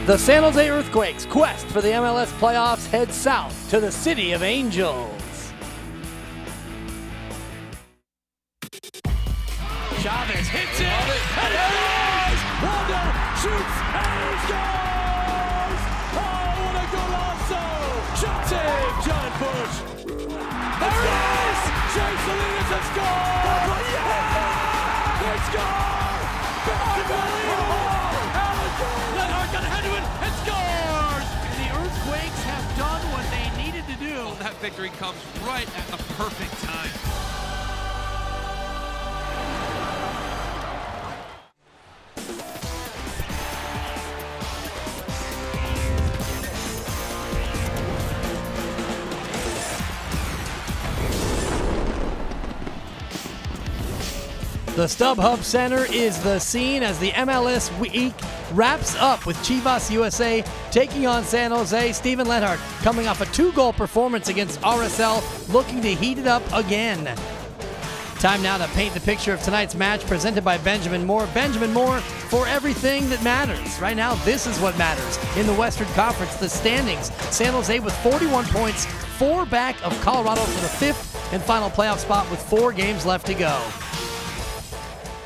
The San Jose Earthquakes' quest for the MLS playoffs heads south to the City of Angels. Chavez hits it, and it is! Rondo shoots, and he scores! Oh, what a golazo! Shot save, John Bush. There it is! Jay Salinas has scored! Yeah! They score! Unbelievable! Lenhart got ahead of it and scores! And the Earthquakes have done what they needed to do. That victory comes right at the perfect time. The StubHub Center is the scene as the MLS week wraps up with Chv Vs USA taking on San Jose. Steven Lenhart coming off a 2-goal performance against RSL, looking to heat it up again. Time now to paint the picture of tonight's match, presented by Benjamin Moore. Benjamin Moore for everything that matters. Right now, this is what matters in the Western Conference, the standings. San Jose with 41 points, 4 back of Colorado for the 5th and final playoff spot with 4 games left to go.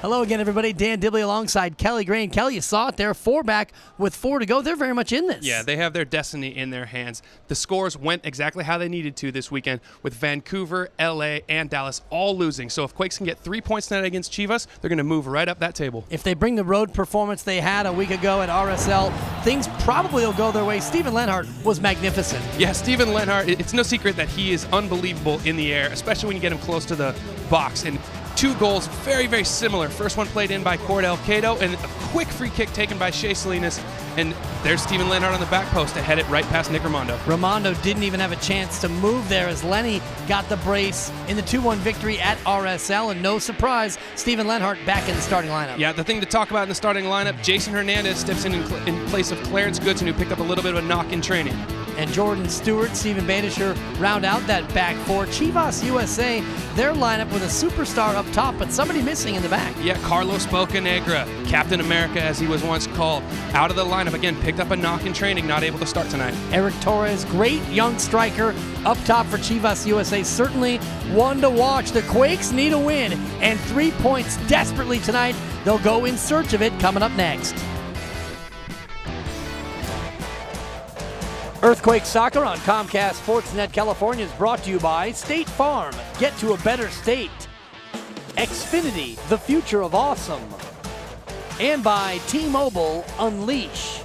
Hello again, everybody. Dan Dibley alongside Kelly Grain. Kelly, you saw it there. 4 back with 4 to go. They're very much in this. Yeah, they have their destiny in their hands. The scores went exactly how they needed to this weekend, with Vancouver, LA, and Dallas all losing. So if Quakes can get 3 points tonight against Chivas, they're going to move right up that table. If they bring the road performance they had a week ago at RSL, things probably will go their way. Steven Lenhart was magnificent. Yeah, Steven Lenhart, it's no secret that he is unbelievable in the air, especially when you get him close to the box. And 2 goals, very, very similar. First one played in by Cordell Cato, and a quick free kick taken by Shea Salinas. And there's Steven Lenhart on the back post to head it right past Nick Raimondo. Raimondo didn't even have a chance to move there as Lenny got the brace in the 2-1 victory at RSL. And no surprise, Steven Lenhart back in the starting lineup. Yeah, the thing to talk about in the starting lineup, Jason Hernandez steps in place of Clarence Goodson, who picked up a little bit of a knock in training. And Jordan Stewart, Steven Badisher round out that back 4. Chv Vs USA, their lineup with a superstar up top, but somebody missing in the back. Yeah, Carlos Bocanegra, Captain America as he was once called, out of the lineup again, picked up a knock in training, not able to start tonight. Eric Torres, great young striker up top for Chv Vs USA, certainly one to watch. The Quakes need a win and 3 points desperately tonight. They'll go in search of it coming up next. Earthquake Soccer on Comcast Sportsnet California is brought to you by State Farm. Get to a better state. Xfinity, the future of awesome. And by T-Mobile, Unleash.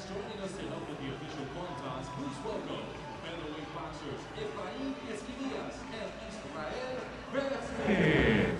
joining us to help with the official coin toss, please welcome featherweight boxers Chv Vs Sj.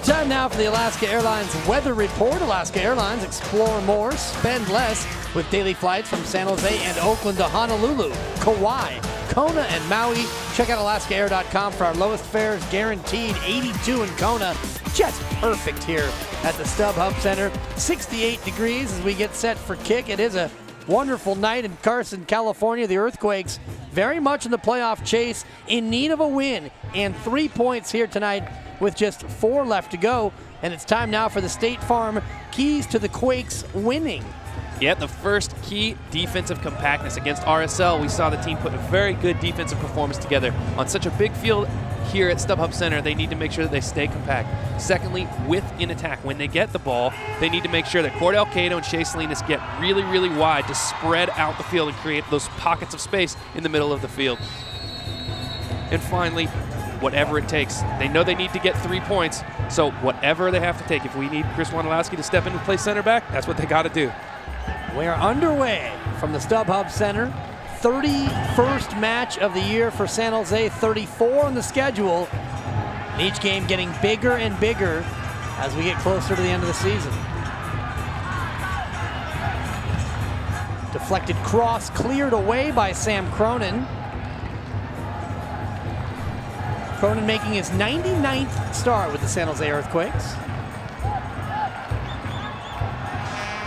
Time now for the Alaska Airlines Weather Report. Alaska Airlines, explore more, spend less with daily flights from San Jose and Oakland to Honolulu, Kauai, Kona, and Maui. Check out AlaskaAir.com for our lowest fares guaranteed. 82 in Kona, just perfect here at the StubHub Center. 68 degrees as we get set for kick. It is a wonderful night in Carson, California. The Earthquakes very much in the playoff chase, in need of a win, and 3 points here tonight with just 4 left to go. And it's time now for the State Farm keys to the Quakes winning. Yeah, the first key, defensive compactness. Against RSL, we saw the team put a very good defensive performance together. On such a big field here at StubHub Center, they need to make sure that they stay compact. Secondly, in attack, when they get the ball, they need to make sure that Cordell Cato and Shea Salinas get really, really wide to spread out the field and create those pockets of space in the middle of the field. And finally, whatever it takes. They know they need to get 3 points, so whatever they have to take. If we need Chris Wondolowski to step in and play center back, that's what they got to do. We're underway from the StubHub Center. 31st match of the year for San Jose, 34 on the schedule. And each game getting bigger and bigger as we get closer to the end of the season. Deflected cross cleared away by Sam Cronin. Cronin making his 99th start with the San Jose Earthquakes.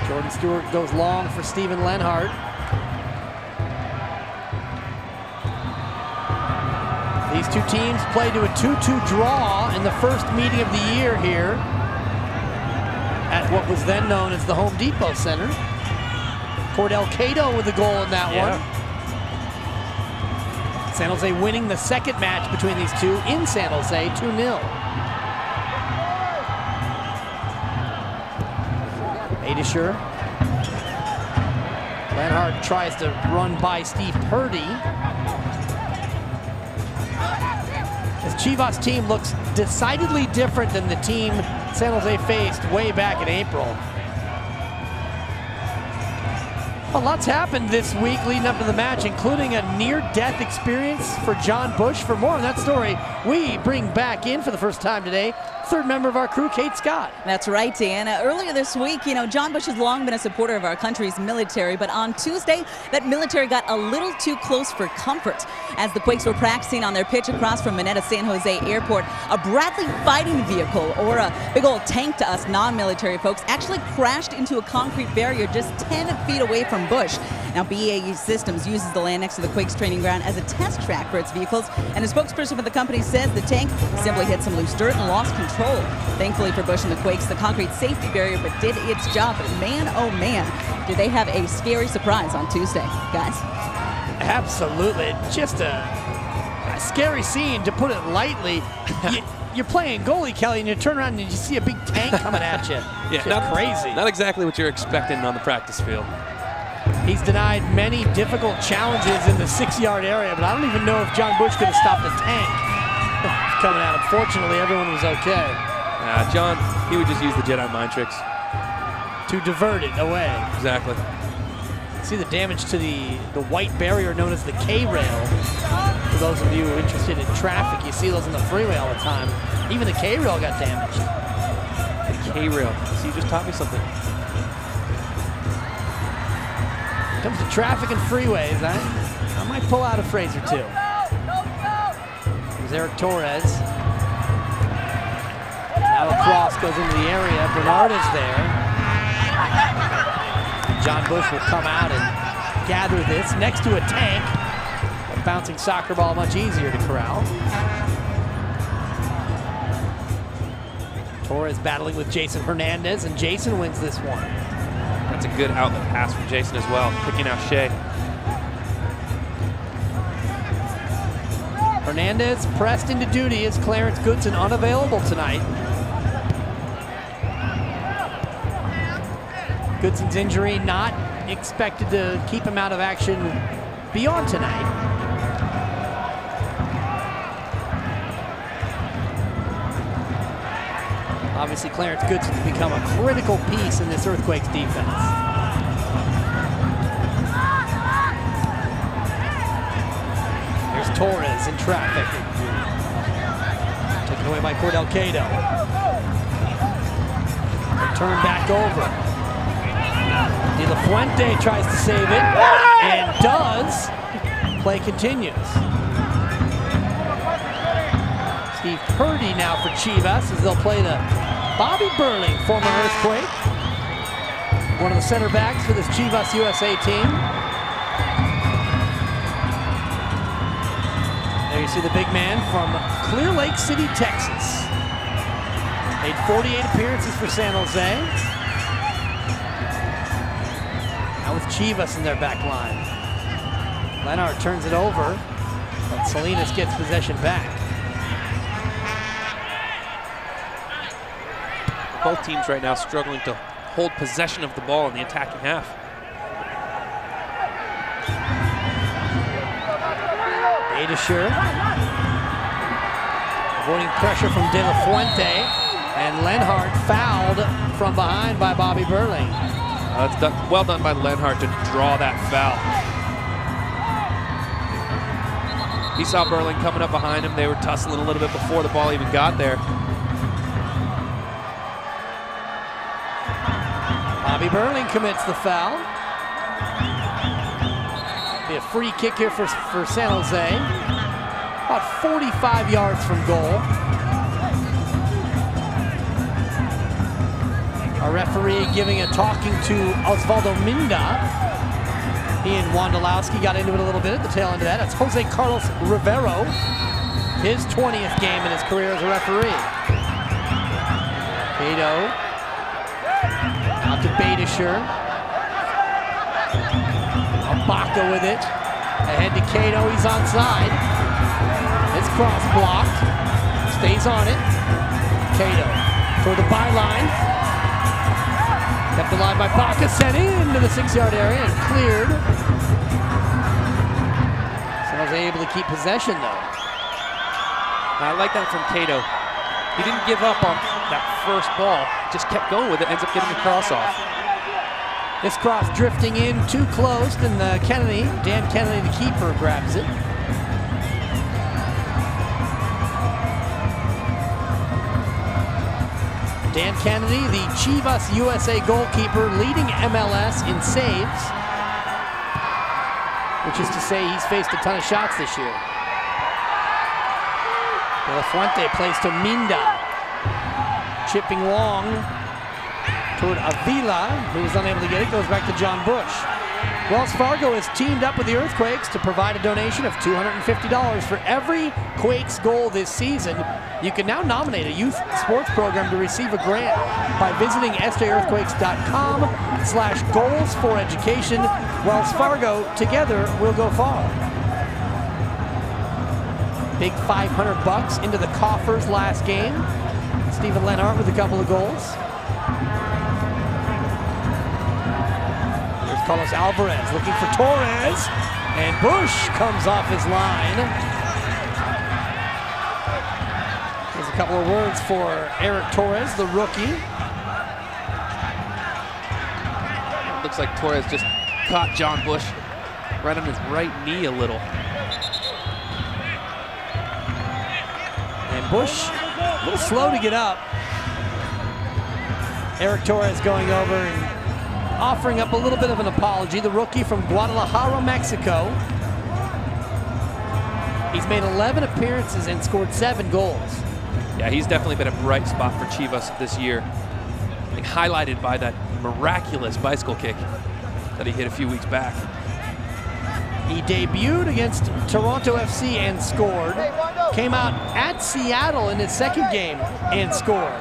Jordan Stewart goes long for Steven Lenhart. These two teams played to a 2-2 draw in the first meeting of the year here at what was then known as the Home Depot Center. Cordell Cato with the goal in that one. San Jose winning the second match between these two in San Jose, 2-0. Adisher. Lenhart tries to run by Steve Purdy. This Chivas team looks decidedly different than the team San Jose faced way back in April. A lot's happened this week leading up to the match, including a near-death experience for John Bush. For more on that story, we bring back in for the first time today, third member of our crew, Kate Scott. That's right, Dan. Earlier this week, John Bush has long been a supporter of our country's military, but on Tuesday, that military got a little too close for comfort. As the Quakes were practicing on their pitch across from Mineta San Jose Airport, a Bradley fighting vehicle, or a big old tank to us non-military folks, actually crashed into a concrete barrier just 10 feet away from Bush. Now, BAE Systems uses the land next to the Quakes training ground as a test track for its vehicles, and a spokesperson for the company says the tank simply hit some loose dirt and lost control. Thankfully for Bush and the Quakes, the concrete safety barrier but did its job. But man, oh man, do they have a scary surprise on Tuesday, guys. Absolutely. Just a scary scene, to put it lightly. You're playing goalie, Kelly, and you turn around and you see a big tank coming at you. Yeah, not crazy. Not exactly what you're expecting on the practice field. He's denied many difficult challenges in the 6-yard area, but I don't even know if John Bush could have stopped the tank coming at him. Fortunately, everyone was okay. John, he would just use the Jedi mind tricks to divert it away. Exactly. See the damage to the white barrier known as the K-rail. For those of you interested in traffic, you see those on the freeway all the time. Even the K-rail got damaged. The K-rail. See, you just taught me something. When it comes to traffic and freeways, I might pull out a phrase or two. There's Eric Torres. Now a cross goes into the area. Bernard is there. John Bush will come out and gather this next to a tank. A bouncing soccer ball much easier to corral. Torres battling with Jason Hernandez, and Jason wins this one. That's a good outlet pass from Jason as well, picking out Shea. Hernandez pressed into duty as Clarence Goodson unavailable tonight. Goodson's injury not expected to keep him out of action beyond tonight. Obviously, Clarence Goodson's become a critical piece in this Earthquakes defense. There's Torres in traffic. Taken away by Cordell Cato. Turn back over. De La Fuente tries to save it, and does. Play continues. Steve Purdy now for Chivas as they'll play the Bobby Burling, former Earthquake. One of the center backs for this Chivas USA team. There you see the big man from Clear Lake City, Texas. Made 48 appearances for San Jose. Now with Chivas in their back line. Leonard turns it over, but Salinas gets possession back. Both teams right now struggling to hold possession of the ball in the attacking half. Adesher avoiding pressure from De La Fuente, and Lenhart fouled from behind by Bobby Burling. That's done, well done by Lenhart to draw that foul. He saw Burling coming up behind him. They were tussling a little bit before the ball even got there. Bobby Burling commits the foul. Be a free kick here for San Jose. About 45 yards from goal. Our referee giving a talking to Osvaldo Minda. He and Wondolowski got into it a little bit at the tail end of that. That's Jose Carlos Rivero. His 20th game in his career as a referee. Cato. Out to Badisher. Abaka with it. Ahead to Cato, he's onside. It's cross blocked. Stays on it. Cato toward the byline. Kept alive by Baca, sent into the 6-yard area and cleared. San Jose able to keep possession though. I like that from Cato. He didn't give up on that first ball, just kept going with it, ends up getting the cross off. This cross drifting in too close, and Kennedy, Dan Kennedy, the keeper, grabs it. Dan Kennedy, the Chivas USA goalkeeper, leading MLS in saves, which is to say he's faced a ton of shots this year. De La Fuente plays to Minda, chipping long toward Avila, who was unable to get it, goes back to John Bush. Wells Fargo has teamed up with the Earthquakes to provide a donation of $250 for every Quakes goal this season. You can now nominate a youth sports program to receive a grant by visiting sjEarthquakes.com/goals4education. Wells Fargo, together we'll go far. Big $500 into the coffers last game. Stephen Lenhart with a couple of goals. There's Carlos Alvarez looking for Torres, and Bush comes off his line. There's a couple of words for Eric Torres, the rookie. Looks like Torres just caught John Bush right on his right knee a little. And Bush, a little slow to get up. Eric Torres going over and offering up a little bit of an apology. The rookie from Guadalajara, Mexico. He's made 11 appearances and scored 7 goals. Yeah, he's definitely been a bright spot for Chivas this year. I think highlighted by that miraculous bicycle kick. that he hit a few weeks back. He debuted against Toronto FC and scored. Came out at Seattle in his second game and scored.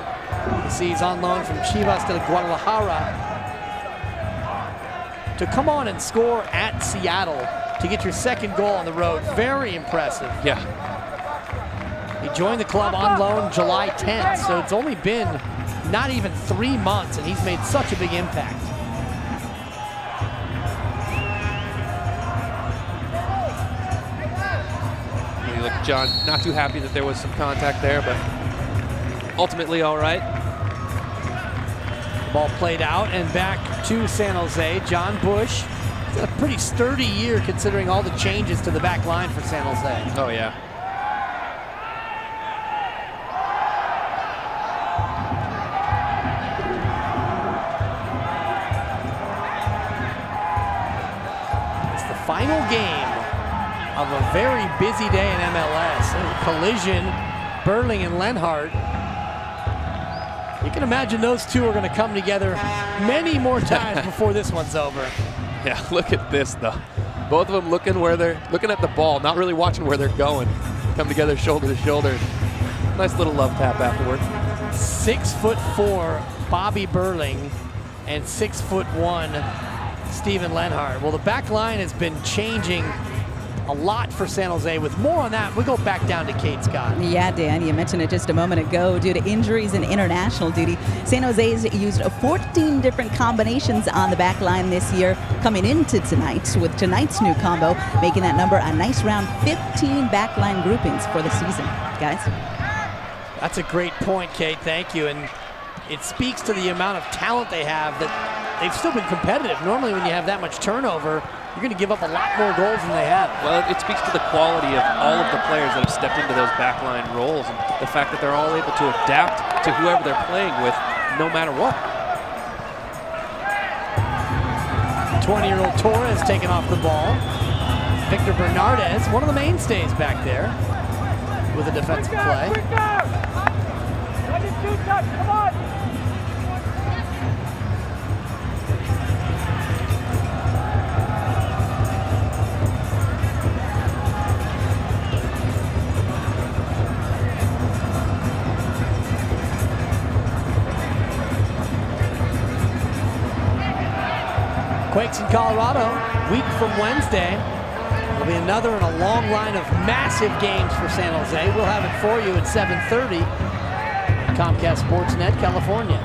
You see he's on loan from Chivas de Guadalajara. To come on and score at Seattle to get your second goal on the road, very impressive. Yeah. He joined the club on loan July 10th, so it's only been not even 3 months, and he's made such a big impact. You look, John, not too happy that there was some contact there, but ultimately all right. Ball played out and back to San Jose. John Bush, he's had a pretty sturdy year considering all the changes to the back line for San Jose. Oh, yeah. It's the final game of a very busy day in MLS. A collision, Burling and Lenhart. You can imagine those two are going to come together many more times before this one's over. Yeah, look at this though. Both of them looking at the ball, not really watching where they're going. Come together shoulder to shoulder. Nice little love tap afterward. 6'4" Bobby Burling and 6'1" Steven Lenhart. Well, the back line has been changing a lot for San Jose. With more on that, we go back down to Kate Scott. Yeah, Dan, you mentioned it just a moment ago. Due to injuries and international duty, San Jose's used 14 different combinations on the back line this year, coming into tonight with tonight's new combo, making that number a nice round 15 backline groupings for the season, guys. That's a great point, Kate. Thank you. And it speaks to the amount of talent they have that they've still been competitive. Normally when you have that much turnover, you're going to give up a lot more goals than they have. Well, it speaks to the quality of all of the players that have stepped into those backline roles and the fact that they're all able to adapt to whoever they're playing with no matter what. 20-year-old Torres taking off the ball. Victor Bernardez, one of the mainstays back there with a defensive play. Come on! Quakes in Colorado, week from Wednesday. There'll be another in a long line of massive games for San Jose. We'll have it for you at 7:30. Comcast Sportsnet, California.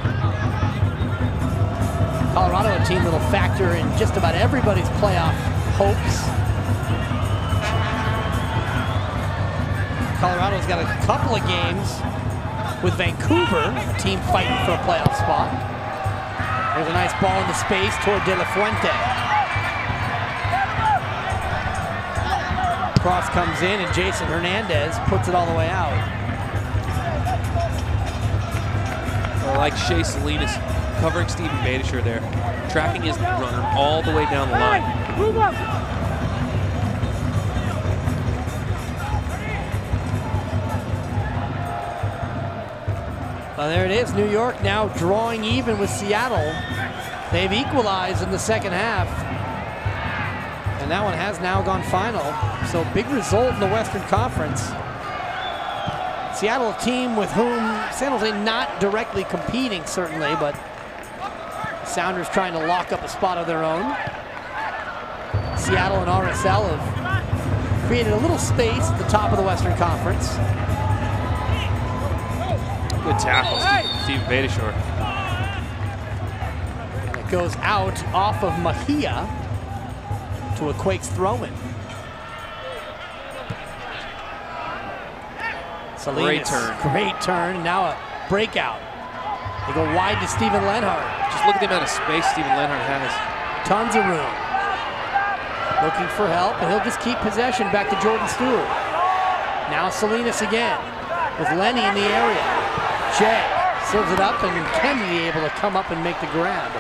Colorado, a team that'll factor in just about everybody's playoff hopes. Colorado's got a couple of games with Vancouver, a team fighting for a playoff spot. There's a nice ball into space toward De La Fuente. Cross comes in and Jason Hernandez puts it all the way out. I like Shea Salinas covering Steven Badisher there, tracking his runner all the way down the line. Move up! Well, there it is. New York now drawing even with Seattle. They've equalized in the second half. And that one has now gone final. So big result in the Western Conference. Seattle, a team with whom San Jose not directly competing, certainly, but Sounders trying to lock up a spot of their own. Seattle and RSL have created a little space at the top of the Western Conference. Good tackle, Steven Badisher. It goes out off of Mejia to a Quakes throw-in. Salinas, Great turn. Great turn. Now a breakout. They go wide to Steven Lenhart. Just look at the amount of space Steven Lenhart has. Tons of room. Looking for help, and he'll just keep possession back to Jordan Stewart. Now Salinas again with Lenny in the area. Jay serves it up, and Kennedy able to come up and make the grab.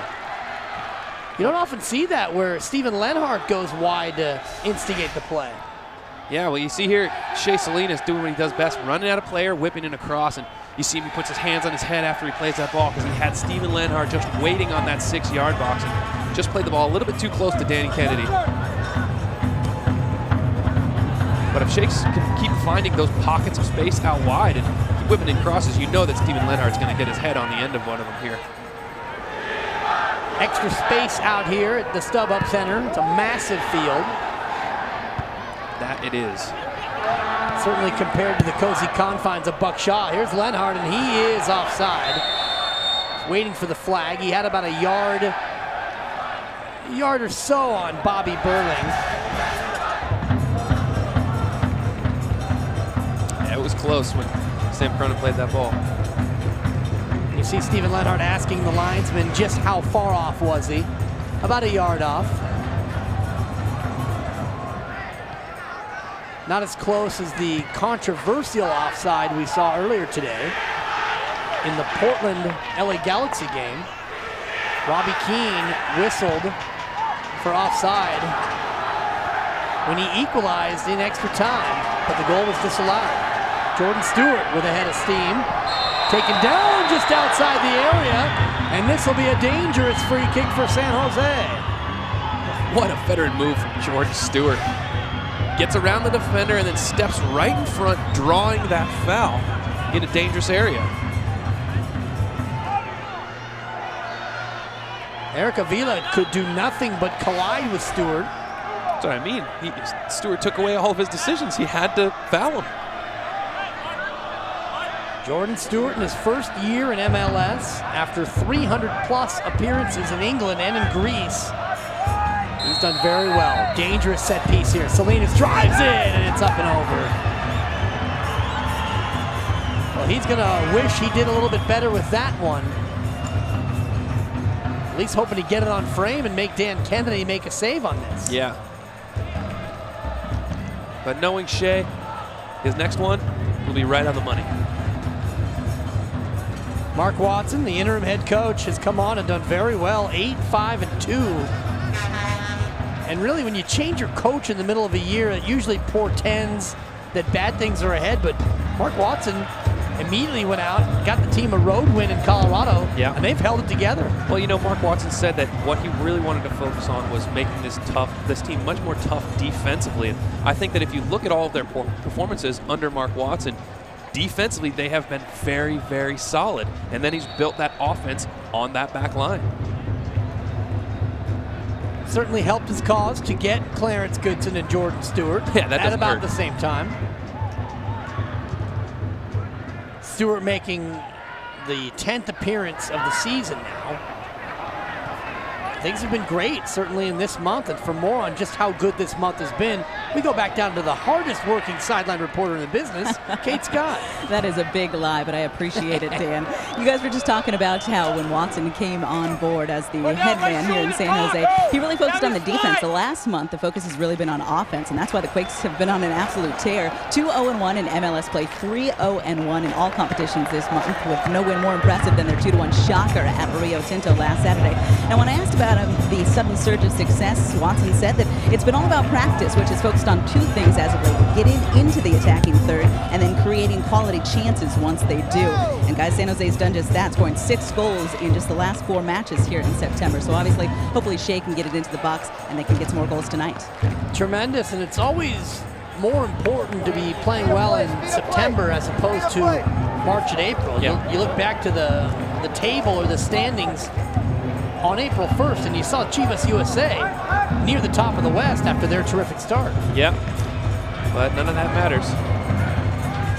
You don't often see that where Steven Lenhart goes wide to instigate the play. Yeah, well, you see here Shea Salinas doing what he does best, running at a player, whipping in across, and you see him, he puts his hands on his head after he plays that ball because he had Steven Lenhart just waiting on that 6-yard box. And just played the ball a little bit too close to Danny Kennedy. But if Shakes can keep finding those pockets of space out wide and keep whipping in crosses, you know that Steven Lenhart's going to get his head on the end of one of them here. Extra space out here at the StubHub Center. It's a massive field. That it is. Certainly compared to the cozy confines of Buck Shaw. Here's Lenhart, and he is offside. Waiting for the flag. He had about a yard or so on Bobby Burling. Yeah, it was close when Sam Cronin played that ball. You see Steven Lenhart asking the linesman just how far off was he. About a yard off. Not as close as the controversial offside we saw earlier today in the Portland-LA Galaxy game. Robbie Keane whistled for offside when he equalized in extra time, but the goal was disallowed. Jordan Stewart with a head of steam, taken down just outside the area, and this will be a dangerous free kick for San Jose. What a veteran move from Jordan Stewart. Gets around the defender and then steps right in front, drawing that foul in a dangerous area. Eric Avila could do nothing but collide with Stewart. That's what I mean. Stewart took away all of his decisions. He had to foul him. Jordan Stewart in his first year in MLS after 300+ appearances in England and in Greece. He's done very well. Dangerous set piece here. Salinas drives in, and it's up and over. Well, he's gonna wish he did a little bit better with that one. At least hoping to get it on frame and make Dan Kennedy make a save on this. Yeah. But knowing Shea, his next one will be right on the money. Mark Watson, the interim head coach, has come on and done very well. 8-5-2. And really, when you change your coach in the middle of a year, it usually portends that bad things are ahead. But Mark Watson immediately went out, got the team a road win in Colorado, and they've held it together. Well, you know, Mark Watson said that what he really wanted to focus on was making this team much more tough defensively. And I think that if you look at all of their performances under Mark Watson, defensively they have been very, very solid. And then he's built that offense on that back line. Certainly helped his cause to get Clarence Goodson and Jordan Stewart at about the same time. Stewart making the 10th appearance of the season now. Things have been great, certainly in this month, and for more on just how good this month has been, we go back down to the hardest working sideline reporter in the business, Kate Scott. That is a big lie, but I appreciate it, Dan. You guys were just talking about how when Watson came on board as the head man here in San Jose, he really focused on the defense. The last month, the focus has really been on offense, and that's why the Quakes have been on an absolute tear. 2-0-1 in MLS play, 3-0-1 in all competitions this month, with no win more impressive than their 2-1 shocker at Rio Tinto last Saturday. Now, when I asked about the sudden surge of success, Watson said that it's been all about practice, which is focused on two things as of late: getting into the attacking third and then creating quality chances once they do. And guys, San Jose's done just that, scoring 6 goals in just the last 4 matches here in September. So obviously, hopefully Shea can get it into the box and they can get some more goals tonight. Tremendous, and it's always more important to be playing well in September as opposed to March and April. You look back to the table or the standings on April 1st, and you saw Chv Vs USA near the top of the West after their terrific start. Yep, but none of that matters.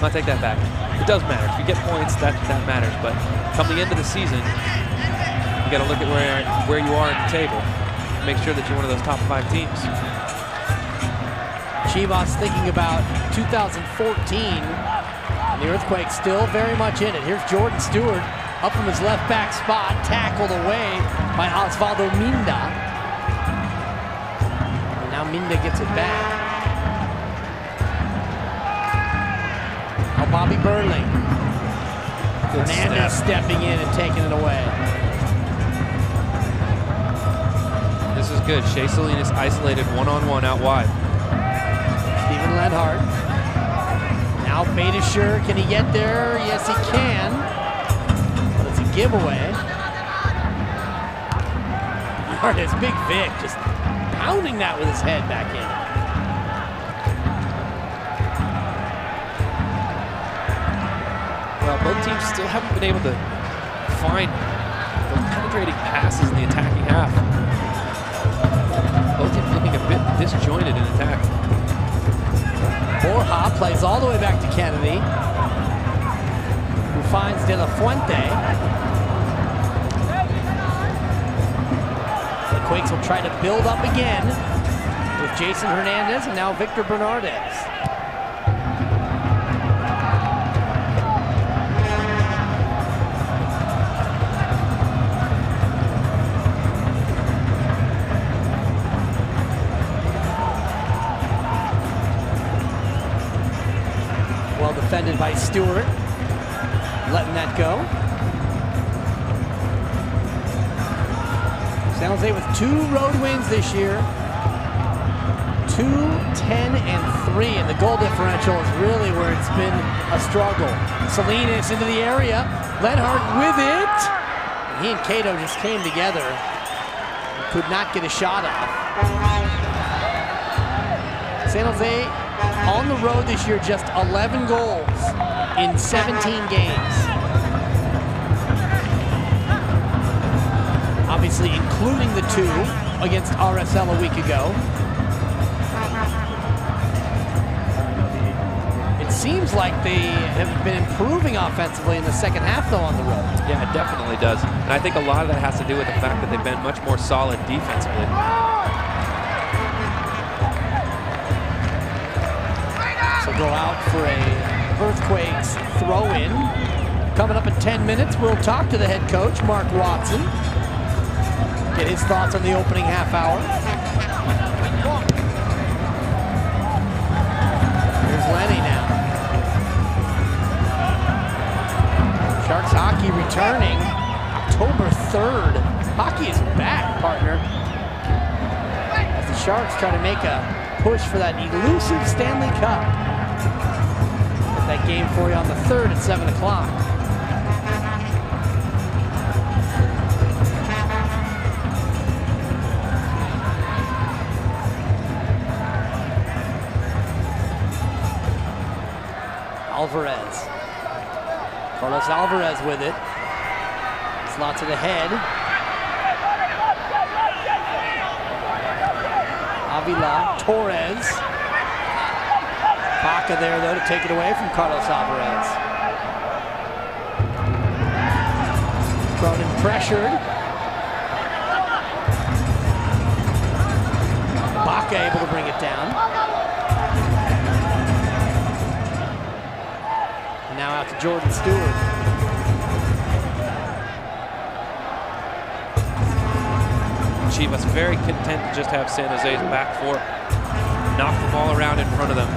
I'll take that back. It does matter. If you get points, that matters. But come the end of the season, you got to look at where you are in the table and make sure that you're one of those top 5 teams. Chivas thinking about 2014, and the Earthquakes still very much in it. Here's Jordan Stewart up from his left back spot, tackled away by Osvaldo Minda. And now Minda gets it back. Now Bobby Burling. Hernandez stepping in and taking it away. This is good. Shea Salinas isolated one-on-one out wide. Steven Lenhart. Now Beitashour, can he get there? Yes, he can. Giveaway. Bernardes, Big Vic, just pounding that with his head back in. Well, both teams still haven't been able to find those penetrating passes in the attacking half. Both teams looking a bit disjointed in attack. Borja plays all the way back to Kennedy, who finds De La Fuente. The Quakes will try to build up again with Jason Hernandez and now Victor Bernardes. Well defended by Stewart, letting that go. San Jose with 2 road wins this year. 2-10-3, and the goal differential is really where it's been a struggle. Salinas into the area, Lenhart with it. And he and Cato just came together. Could not get a shot off. San Jose on the road this year, just 11 goals in 17 games. Obviously including the 2 against RSL a week ago. It seems like they have been improving offensively in the second half though on the road. Yeah, it definitely does. And I think a lot of that has to do with the fact that they've been much more solid defensively. So go out for a Earthquakes throw-in. Coming up in 10 minutes, we'll talk to the head coach, Mark Watson. Get his thoughts on the opening half hour. Here's Lenny now. Sharks hockey returning October 3rd. Hockey is back, partner. As the Sharks try to make a push for that elusive Stanley Cup. Get that game for you on the 3rd at 7 o'clock. Alvarez. Carlos Alvarez with it. Slots it ahead. Avila, Torres. Baca there though to take it away from Carlos Alvarez. Cronin pressured. Baca able to bring it down. Now out to Jordan Stewart. Chivas very content to just have San Jose's back 4 knock the ball around in front of them.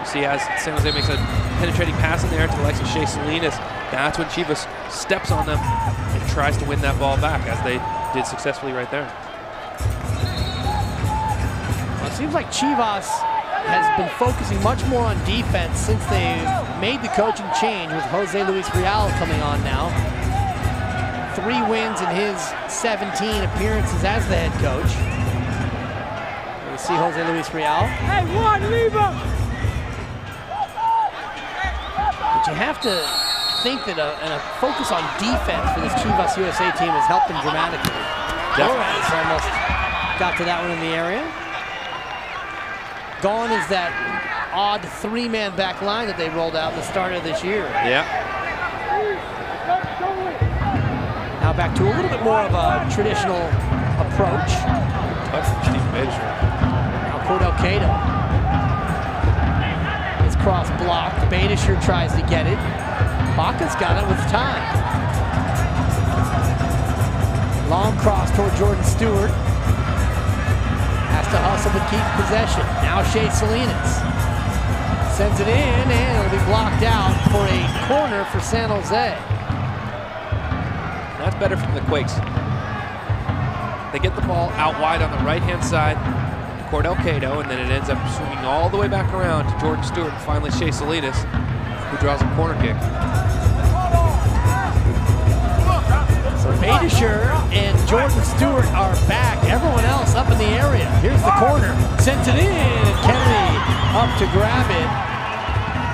You see as San Jose makes a penetrating pass in there to the likes of Shea Salinas, that's when Chivas steps on them and tries to win that ball back, as they did successfully right there. Well, it seems like Chivas has been focusing much more on defense since they made the coaching change with Jose Luis Real coming on now. 3 wins in his 17 appearances as the head coach. We see Jose Luis Real. Hey, one, leave him! But you have to think that a focus on defense for this Chivas USA team has helped them dramatically. Torres almost got to that one in the area. Gone is that odd 3-man back line that they rolled out at the start of this year. Yeah. Now back to a little bit more of a traditional approach. Touch from Steve Bidger. Now Cordell Cato. His cross blocked. Badisher tries to get it. Baca's got it with time. Long cross toward Jordan Stewart. Has to hustle but keep possession. Now Shea Salinas sends it in, and it'll be blocked out for a corner for San Jose. That's better from the Quakes. They get the ball out wide on the right-hand side to Cordell Cato, and then it ends up swinging all the way back around to Jordan Stewart and finally Shea Salinas, who draws a corner kick. So Badischer and Jordan Stewart are back. Everyone else up in the area. Here's the corner. Sends it in. Kennedy up to grab it.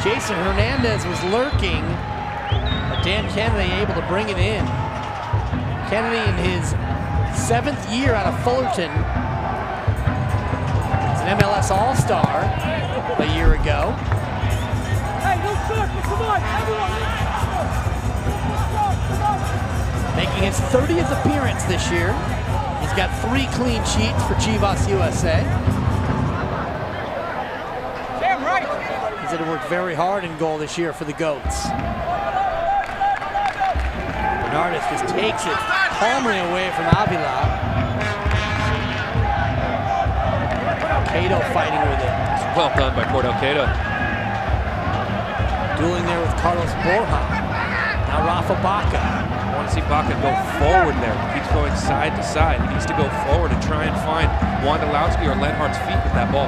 Jason Hernandez was lurking, but Dan Kennedy able to bring it in. Kennedy in his 7th year out of Fullerton. He's an MLS All-Star a year ago. Making his 30th appearance this year. He's got 3 clean sheets for Chv Vs USA. He's going to work very hard in goal this year for the Goats. Bernardus just takes it calmly away from Avila. Cato fighting with it. Well done by Cordell Cato. Dueling there with Carlos Borja. Now Rafa Baca. I want to see Baca go forward there. He keeps going side to side. He needs to go forward and try and find Wondolowski or Lenhart's feet with that ball.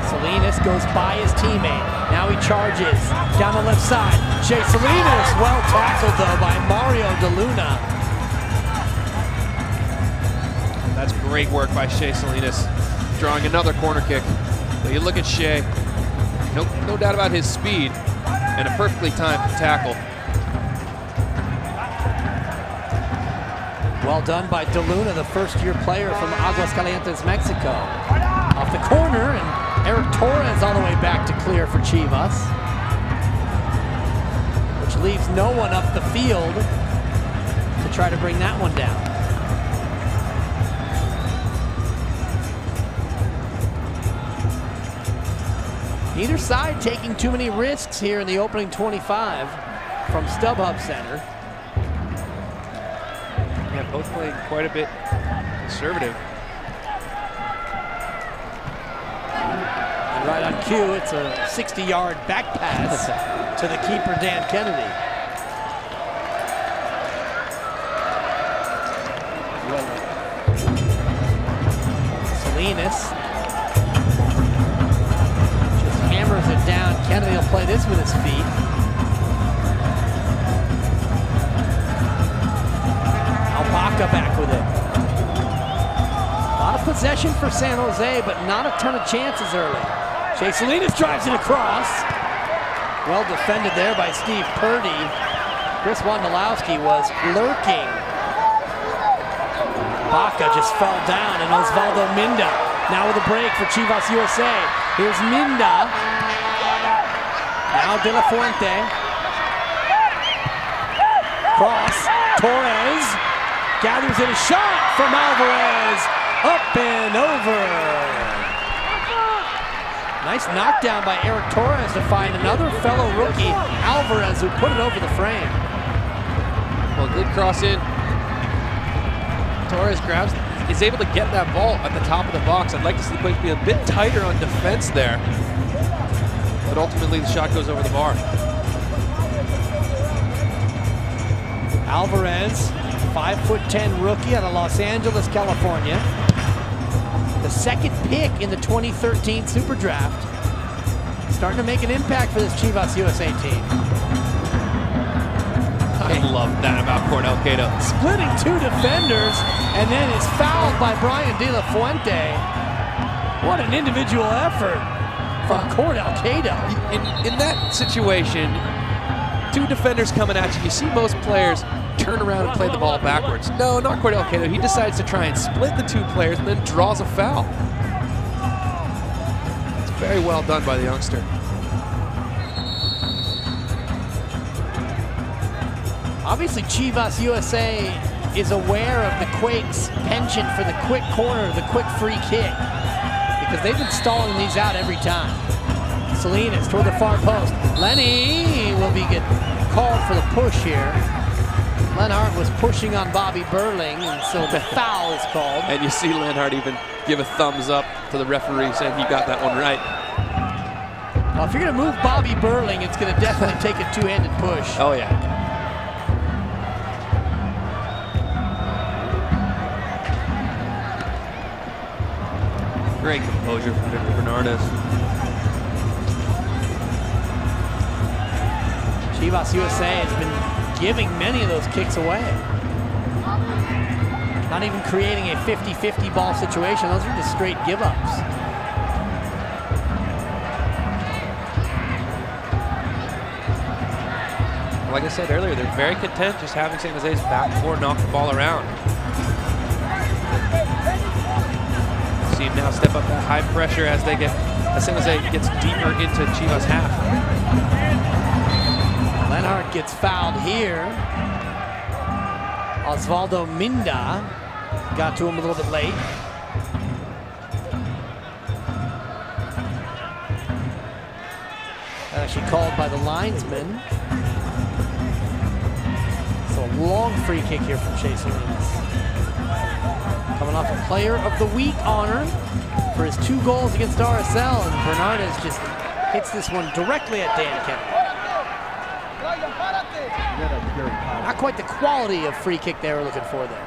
Salinas goes by his teammate. Now he charges down the left side. Shea Salinas, well tackled though by Mario DeLuna. That's great work by Shea Salinas, drawing another corner kick. But you look at Shea, no doubt about his speed and a perfectly timed tackle. Well done by DeLuna, the first-year player from Aguascalientes, Mexico. Off the corner, and Eric Torres all the way back to clear for Chivas, which leaves no one up the field to try to bring that one down. Neither side taking too many risks here in the opening 25 from StubHub Center. Yeah, both playing quite a bit conservative. And right on cue, it's a 60-yard back pass to the keeper, Dan Kennedy. Salinas just hammers it down. Kennedy will play this with his feet. Albaca back with it. A lot of possession for San Jose, but not a ton of chances early. Shea Salinas drives it across. Well defended there by Steve Purdy. Chris Wondolowski was lurking. Baca just fell down, and Osvaldo Minda now with a break for Chv Vs USA. Here's Minda. Now De La Fuente. Cross. Torres gathers in a shot from Alvarez. Up and over. Nice knockdown by Eric Torres to find another fellow rookie, Alvarez, who put it over the frame. Well, good cross in. Torres grabs, is able to get that ball at the top of the box. I'd like to see the Quakes be a bit tighter on defense there. But ultimately, the shot goes over the bar. Alvarez, 5'10" rookie out of Los Angeles, California. The second pick in the 2013 Super Draft. Starting to make an impact for this Chv Vs USA team. I love that about Cordell Cato. Splitting 2 defenders, and then is fouled by Brian De La Fuente. What an individual effort from Cordell Cato. In that situation, 2 defenders coming at you, you see most players turn around and play the ball backwards. No, not Cordell Cato. He decides to try and split the 2 players and then draws a foul. It's very well done by the youngster. Obviously, Chv Vs USA is aware of the Quakes' penchant for the quick corner, the quick free kick, because they've been stalling these out every time. Salinas toward the far post. Lenny will be called for the push here. Lenhart was pushing on Bobby Burling, and so the foul is called. And you see Lenhart even give a thumbs up to the referee saying he got that one right. Well, if you're going to move Bobby Burling, it's going to definitely take a 2-handed push. Oh, yeah. Great composure from Victor Bernardus. Chv Vs USA has been giving many of those kicks away. Not even creating a 50-50 ball situation. Those are just straight give-ups. Like I said earlier, they're very content just having San Jose's back four knock the ball around. See him now step up that high pressure as San Jose gets deeper into Chivas' half. Lenhart gets fouled here. Osvaldo Minda got to him a little bit late. Actually called by the linesman. So a long free kick here from Chv Salinas. Coming off a Player of the Week honor for his 2 goals against RSL, and Bernardes just hits this one directly at Dan Kemp. Not quite the quality of free kick they were looking for there.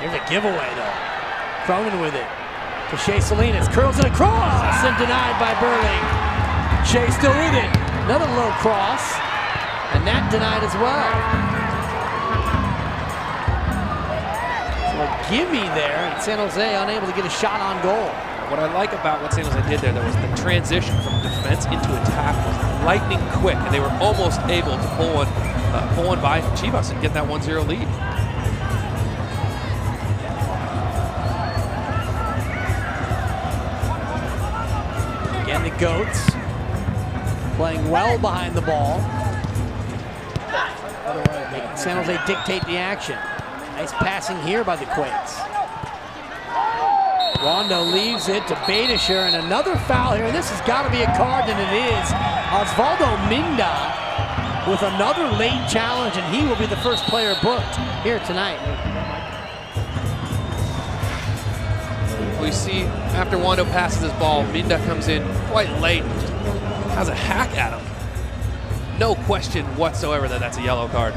Here's a giveaway though. Cronin with it to Chv Salinas, curls it across and denied by Burling. Shea still with it. Another low cross, and that denied as well. So a gimme there, and San Jose unable to get a shot on goal. What I like about what San Jose did there, was the transition from defense into attack was lightning quick, and they were almost able to pull one by Chivas and get that 1-0 lead. Again, the Goats playing well behind the ball. Making San Jose dictate the action. Nice passing here by the Quakes. Rondo leaves it to Beitasher, and another foul here. And this has got to be a card, and it is. Osvaldo Minda with another late challenge, and he will be the first player booked here tonight. We see after Wando passes his ball, Minda comes in quite late, has a hack at him. No question whatsoever that that's a yellow card.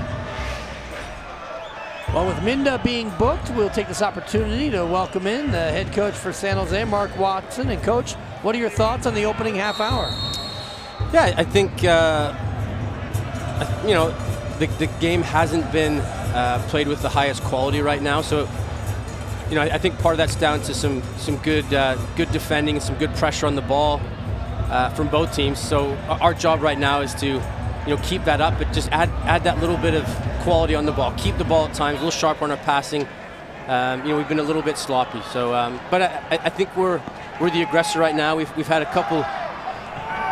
Well, with Minda being booked, we'll take this opportunity to welcome in the head coach for San Jose, Mark Watson. And Coach, what are your thoughts on the opening half hour? Yeah, I think, you know, the game hasn't been played with the highest quality right now. So, you know, I think part of that's down to some good defending and some good pressure on the ball from both teams. So our job right now is to, you know, keep that up, but just add that little bit of quality on the ball. Keep the ball at times, a little sharp on our passing. You know, we've been a little bit sloppy. So, but I think we're the aggressor right now. We've had a couple,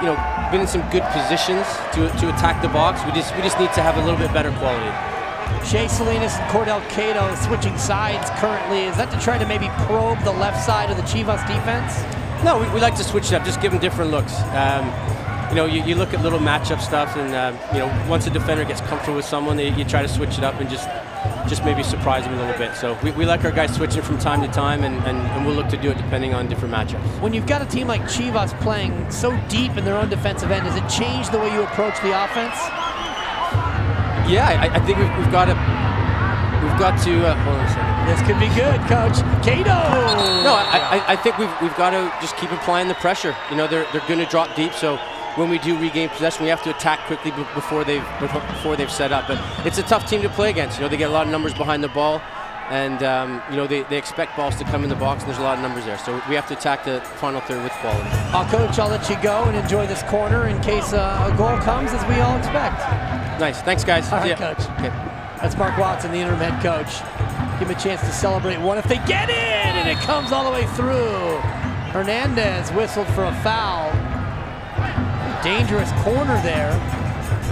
you know, been in some good positions to attack the box. We just need to have a little bit better quality. Chv Salinas and Cordell Cato switching sides currently. Is that to try to maybe probe the left side of the Chivas defense? No, we like to switch it up, just give them different looks. You know, you look at little matchup stuff, and you know, once a defender gets comfortable with someone, you try to switch it up and just maybe surprise them a little bit. So we like our guys switching from time to time, and we'll look to do it depending on different matchups. When you've got a team like Chivas playing so deep in their own defensive end, does it change the way you approach the offense? Yeah, I think we've got to hold on a second. This could be good, Coach. Cato! No, I think we've got to just keep applying the pressure. You know, they're going to drop deep, so when we do regain possession, we have to attack quickly before they've set up. But it's a tough team to play against. You know, they get a lot of numbers behind the ball, and you know, they expect balls to come in the box, and there's a lot of numbers there. So we have to attack the final third with quality. Coach, I'll let you go and enjoy this corner in case a goal comes, as we all expect. Nice. Thanks, guys. All right, Coach. Okay. That's Mark Watson, the interim head coach. Give him a chance to celebrate one if they get in, and it comes all the way through. Hernandez whistled for a foul. Dangerous corner there.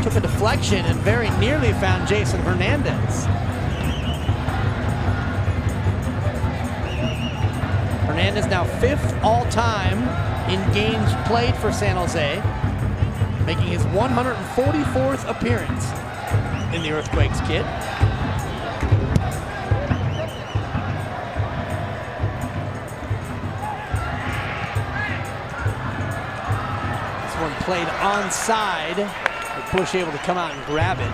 Took a deflection and very nearly found Jason Hernandez. Hernandez now 5th all-time in games played for San Jose, making his 144th appearance in the Earthquakes kit. One played onside, with Bush able to come out and grab it.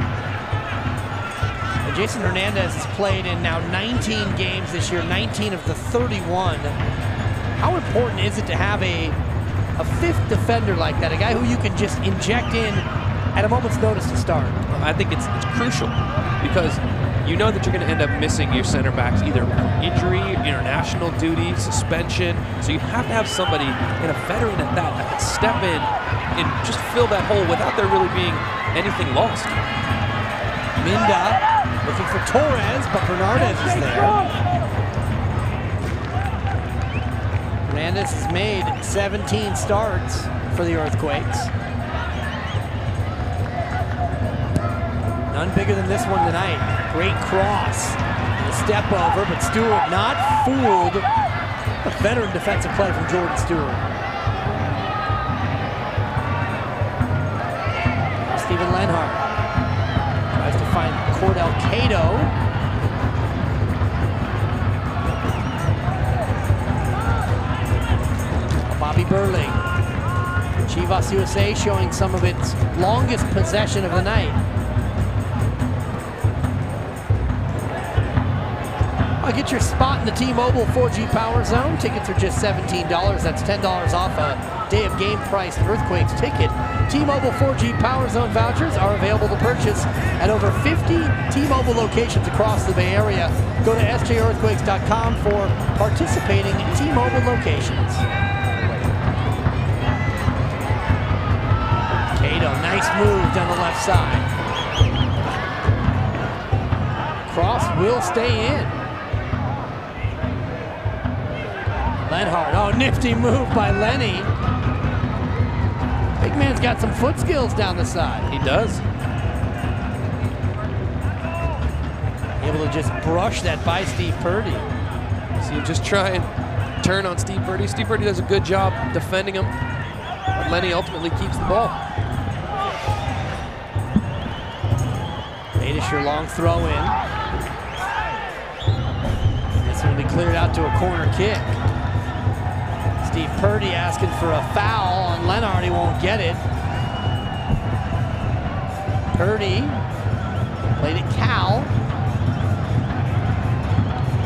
And Jason Hernandez has played in now 19 games this year, 19 of the 31. How important is it to have a 5th defender like that, a guy who you can just inject in at a moment's notice to start. I think it's crucial because you know that you're going to end up missing your center backs either injury, international duty, suspension. So you have to have somebody, and a veteran at that can step in and just fill that hole without there really being anything lost. Minda looking for Torres, but Bernardes is there. Hernandez has made 17 starts for the Earthquakes. None bigger than this one tonight. Great cross. And a step over, but Stewart not fooled. A veteran defensive play from Jordan Stewart. Stephen Lenhart tries to find Cordell Cato. Bobby Burling. Chivas USA showing some of its longest possession of the night. Get your spot in the T-Mobile 4G Power Zone. Tickets are just $17. That's $10 off a day of game priced Earthquakes ticket. T-Mobile 4G Power Zone vouchers are available to purchase at over 50 T-Mobile locations across the Bay Area. Go to sjearthquakes.com for participating T-Mobile locations. Cato, nice move down the left side. Cross will stay in. Lenhart, oh, nifty move by Lenny. Big man's got some foot skills down the side. He does. Able to just brush that by Steve Purdy. See him just try and turn on Steve Purdy. Steve Purdy does a good job defending him, but Lenny ultimately keeps the ball. Badisher long throw in. This one will be cleared out to a corner kick. Steve Purdy asking for a foul on Lenhart. He won't get it. Purdy played at Cal.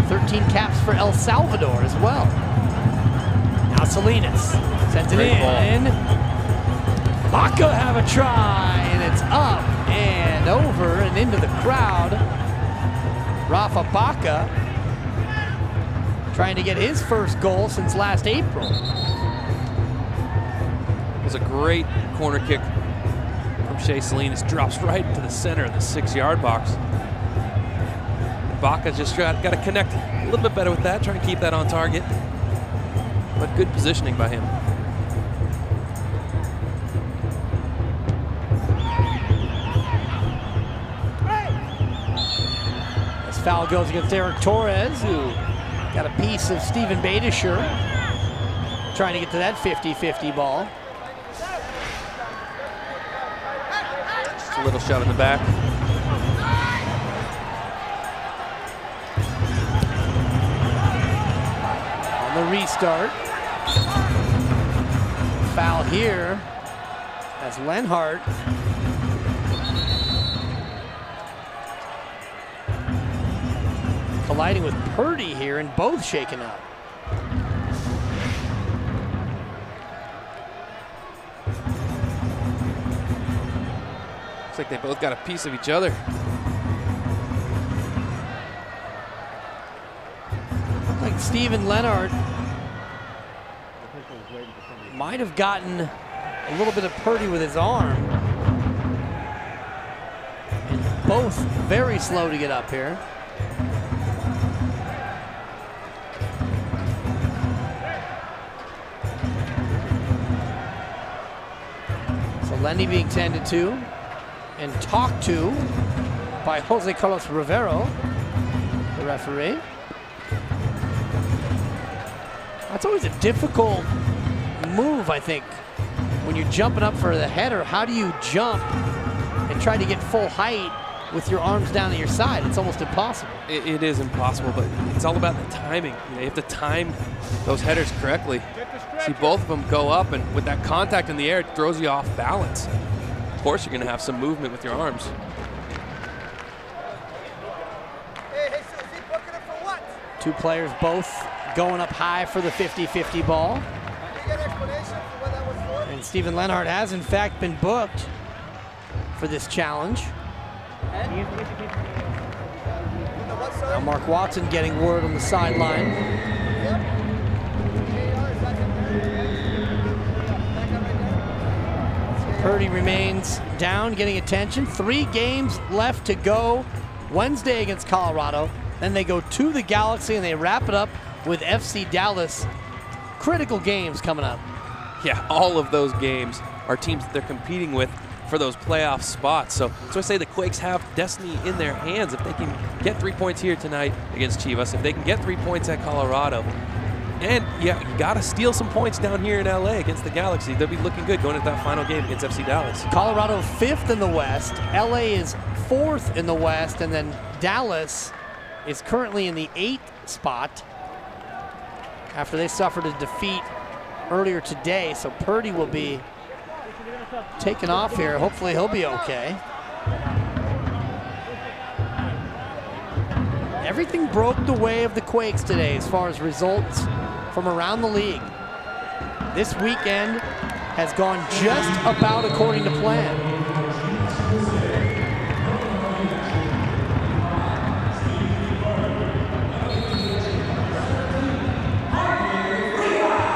13 caps for El Salvador as well. Now Salinas sends it in. Baca have a try, and it's up and over and into the crowd. Rafa Baca trying to get his first goal since last April. It was a great corner kick from Shea Salinas. Drops right into the center of the 6-yard box. Baca just got to connect a little bit better with that, try and keep that on target. But good positioning by him. This foul goes against Eric Torres, who got a piece of Stephen Badisher, trying to get to that 50-50 ball. Just a little shove in the back. On the restart. Foul here as Lenhart colliding with Purdy here, and both shaken up. Looks like they both got a piece of each other. Looked like Stephen Lenhart might have gotten a little bit of Purdy with his arm. And both very slow to get up here. Lenny being tended to and talked to by Jose Carlos Rivero, the referee. That's always a difficult move, I think, when you're jumping up for the header. How do you jump and try to get full height with your arms down at your side? It's almost impossible. It is impossible, but it's all about the timing. You have to time those headers correctly. See both of them go up, and with that contact in the air, it throws you off balance. Of course, you're going to have some movement with your arms. Two players both going up high for the 50-50 ball. And Stephen Lenhart has, in fact, been booked. for this challenge. Now Mark Watson getting word on the sideline. Purdy remains down, getting attention. 3 games left to go. Wednesday against Colorado. Then they go to the Galaxy and they wrap it up with FC Dallas. Critical games coming up. Yeah, all of those games are teams that they're competing with for those playoff spots. So I say the Quakes have destiny in their hands if they can get 3 points here tonight against Chivas, if they can get 3 points at Colorado. And yeah, you got to steal some points down here in LA against the Galaxy. They'll be looking good going into that final game against FC Dallas. Colorado 5th in the West. LA is 4th in the West. And then Dallas is currently in the 8th spot after they suffered a defeat earlier today. So Purdy will be taken off here. Hopefully he'll be okay. Everything broke the way of the Quakes today as far as results from around the league. This weekend has gone just about according to plan.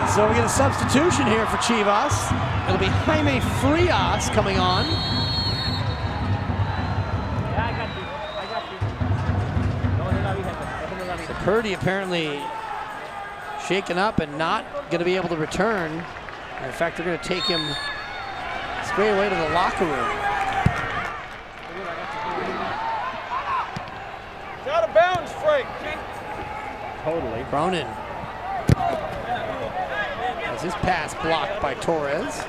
So we get a substitution here for Chivas. It'll be Jaime Frias coming on. So Purdy apparently shaken up and not going to be able to return. In fact, they're going to take him straight away to the locker room. Out of bounds, Frank. Totally. Cronin. As his pass blocked by Torres.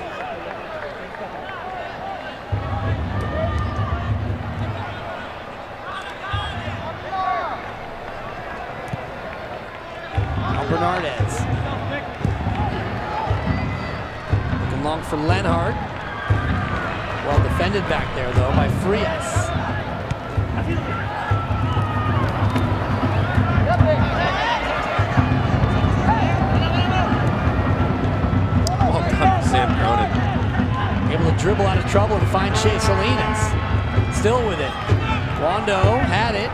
Now Bernardez. Looking long for Lenhart. Well defended back there though by Frias. Sam Cronin. Able to dribble out of trouble and find Shea Salinas. Still with it. Wando had it.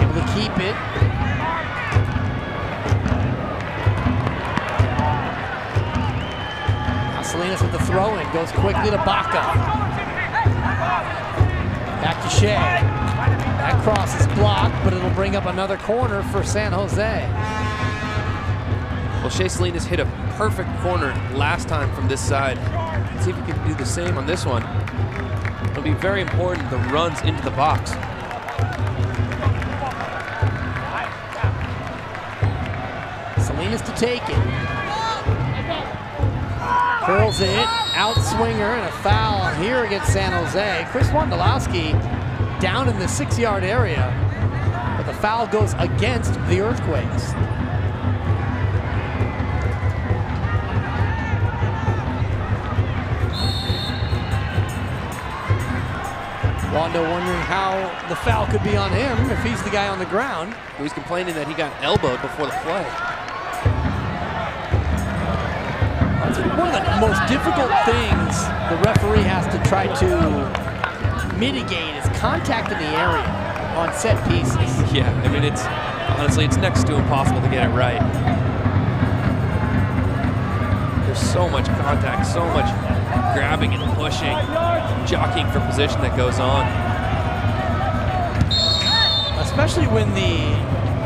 Able to keep it. Now Salinas with the throw-in. Goes quickly to Baca. Back to Shea. That cross is blocked, but it'll bring up another corner for San Jose. Well, Shea Salinas hit a perfect corner last time from this side. Let's see if he can do the same on this one. It'll be very important, the runs into the box. Salinas to take it. Curls it, outswinger, and a foul here against San Jose. Chris Wondolowski down in the 6-yard area, but the foul goes against the Earthquakes. Wando wondering how the foul could be on him if he's the guy on the ground. He's complaining that he got elbowed before the play. That's one of the most difficult things the referee has to try to mitigate is contact in the area on set pieces. Yeah, I mean, honestly, it's next to impossible to get it right. There's so much contact, so much grabbing and pushing, jockeying for position that goes on. Especially when the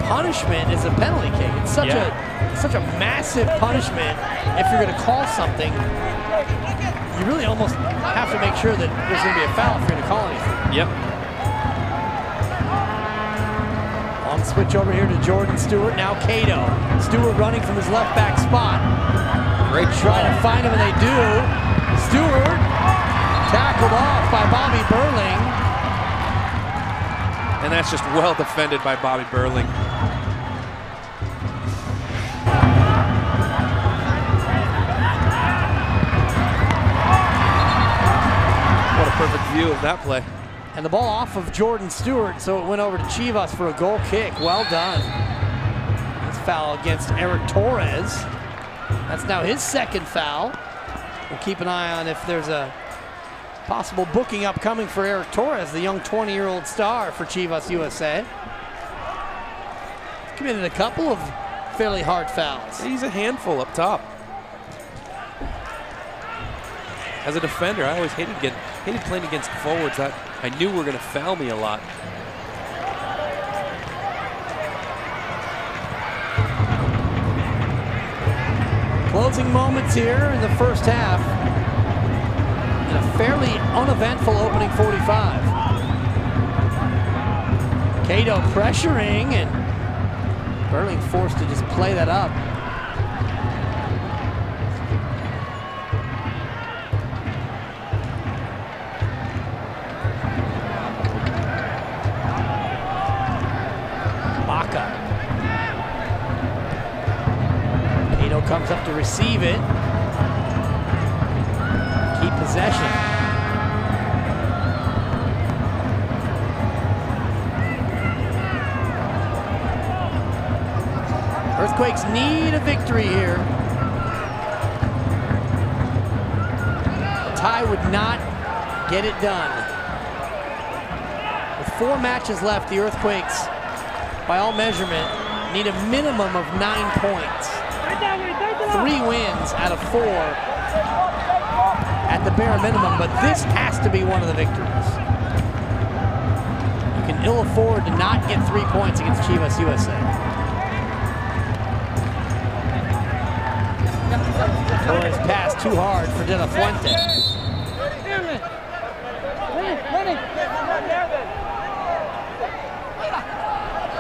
punishment is a penalty kick. It's such a massive punishment. If you're going to call something, you really almost have to make sure that there's going to be a foul if you're going to call anything. Yep. Long switch over here to Jordan Stewart. Now Cato. Stewart running from his left back spot. Great trying to find him, and they do. Stewart tackled off by Bobby Burling. And that's just well defended by Bobby Burling. What a perfect view of that play. And the ball off of Jordan Stewart, so it went over to Chivas for a goal kick. Well done. This foul against Eric Torres. That's now his second foul. We'll keep an eye on if there's a Possible booking upcoming for Eric Torres, the young 20-year-old star for Chivas USA. Committed a couple of fairly hard fouls. He's a handful up top. As a defender, I always hated playing against forwards that I knew were going to foul me a lot. Closing moments here in the first half. In a fairly uneventful opening 45. Cato pressuring, and Burling forced to just play that up. Baca. Cato comes up to receive it. Keep possession. Earthquakes need a victory here. A tie would not get it done. With 4 matches left, the Earthquakes, by all measurement, need a minimum of 9 points. 3 wins out of 4 at the bare minimum, but this has to be one of the victories. You can ill afford to not get 3 points against Chivas USA. Torres passed too hard for De La Fuente.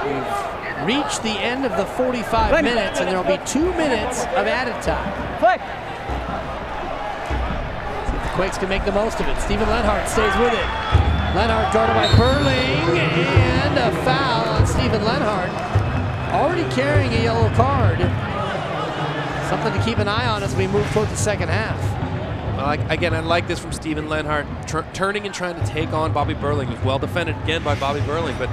We've reached the end of the 45 minutes, and there will be 2 minutes of added time. See if the Quakes can make the most of it. Steven Lenhart stays with it. Lenhart guarded by Burling, and a foul on Steven Lenhart. Already carrying a yellow card. Something to keep an eye on as we move towards the second half. Well, again, I like this from Steven Lenhart, turning and trying to take on Bobby Burling. He was well defended again by Bobby Burling, but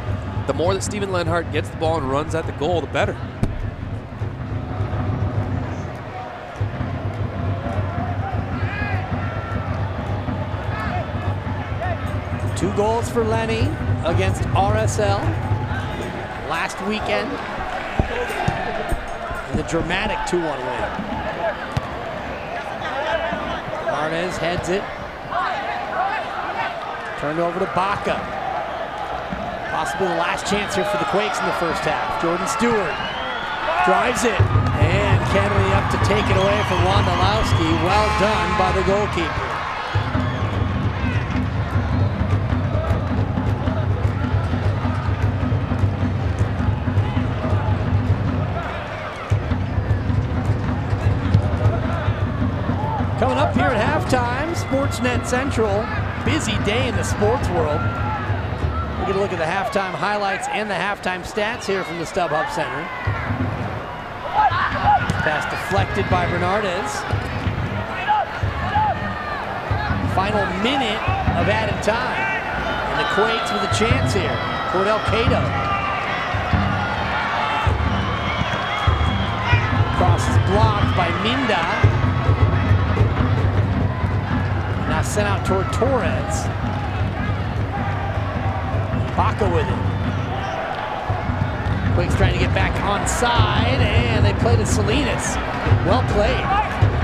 the more that Steven Lenhart gets the ball and runs at the goal, the better. Two goals for Lenny against RSL last weekend in the dramatic 2-1 win. Martinez heads it. Turned over to Baca. Possibly the last chance here for the Quakes in the first half. Jordan Stewart drives it, and Kennedy up to take it away from Wondolowski. Well done by the goalkeeper. Coming up here at halftime, Sportsnet Central, busy day in the sports world. We're going to look at the halftime highlights and the halftime stats here from the StubHub Center. Pass deflected by Bernardes. Final minute of added time. And the Quakes with a chance here. Cordell Cato. Cross is blocked by Minda. Now sent out toward Torres. Baca with it. Quakes trying to get back onside, and they play to Salinas. Well played.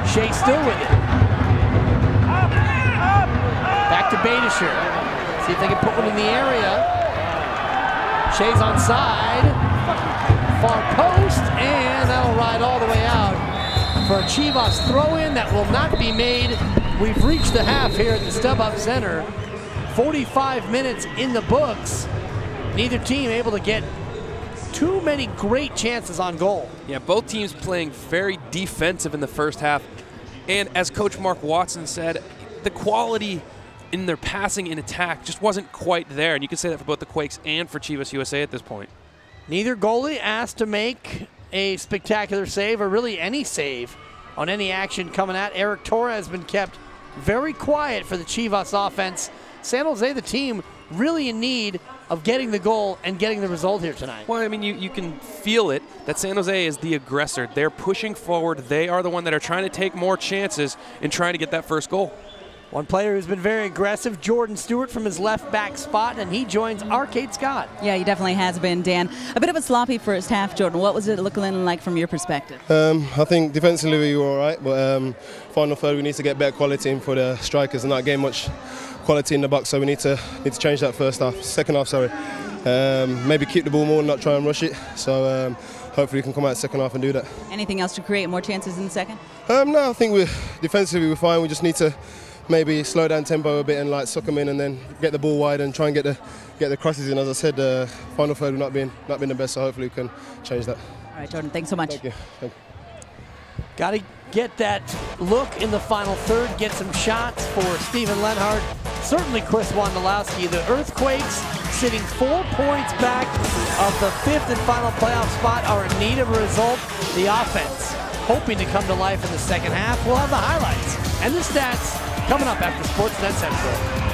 Shea still with it. Back to Badischer. See if they can put one in the area. Shea's onside. Far post, and that'll ride all the way out for a Chivas throw-in that will not be made. We've reached the half here at the StubHub Center. 45 minutes in the books. Neither team able to get too many great chances on goal. Yeah, both teams playing very defensive in the first half. And as Coach Mark Watson said, the quality in their passing and attack just wasn't quite there. And you can say that for both the Quakes and for Chivas USA at this point. Neither goalie asked to make a spectacular save, or really any save on any action coming at. Eric Torres has been kept very quiet for the Chivas offense. San Jose, the team, really in need of getting the goal and getting the result here tonight. Well, I mean, you can feel it that San Jose is the aggressor. They're pushing forward. They are the one that are trying to take more chances and trying to get that first goal. One player who's been very aggressive, Jordan Stewart from his left back spot, and he joins Arcade Scott. Yeah, he definitely has been, Dan. A bit of a sloppy first half, Jordan. What was it looking like from your perspective? I think defensively we were all right, but final third we need to get better quality in for the strikers and not get much quality in the box, so we need to change that second half, sorry. Maybe keep the ball more and not try and rush it. So hopefully we can come out second half and do that. Anything else to create more chances in the second? No, I think defensively we're fine. We just need to maybe slow down tempo a bit and like suck them in and then get the ball wide and try and get the crosses in. As I said, final third we've not been the best, so hopefully we can change that. All right, Jordan, thanks so much. Thank you. Got to get that look in the final third, get some shots for Steven Lenhart. Certainly Chris Wondolowski. The Earthquakes, sitting 4 points back of the 5th and final playoff spot, are in need of a result. The offense hoping to come to life in the second half. We'll have the highlights and the stats coming up after Sportsnet Central.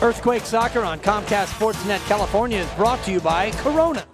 Earthquake Soccer on Comcast Sportsnet California is brought to you by Corona.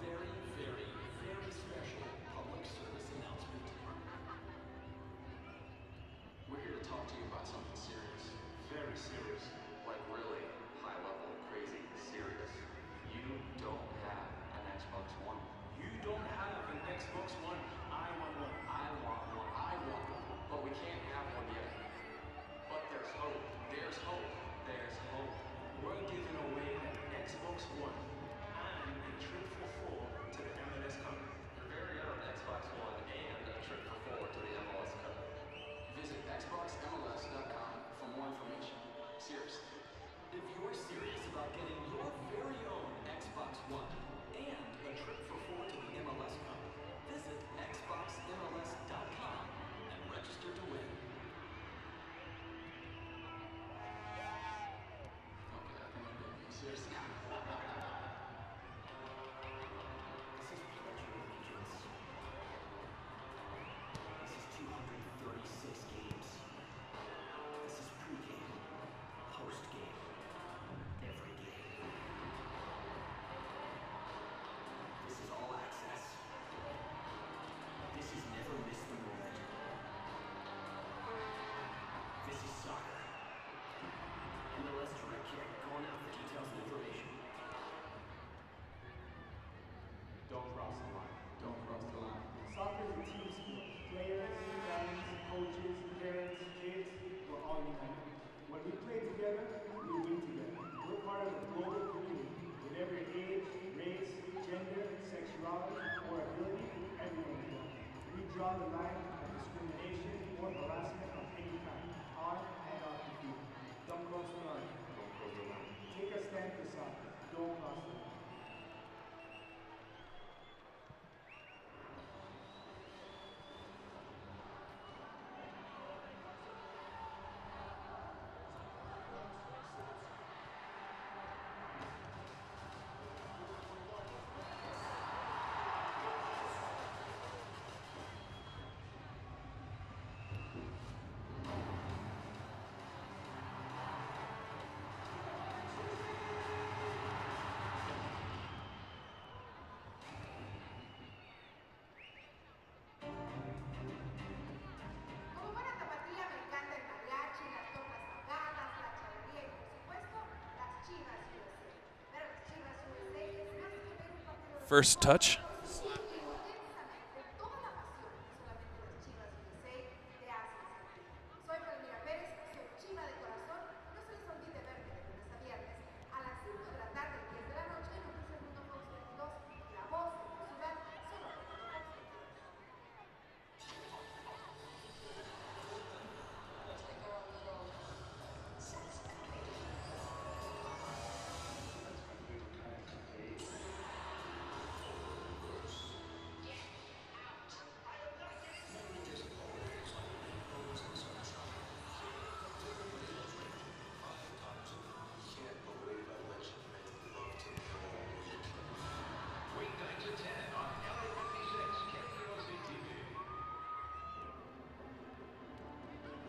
First touch.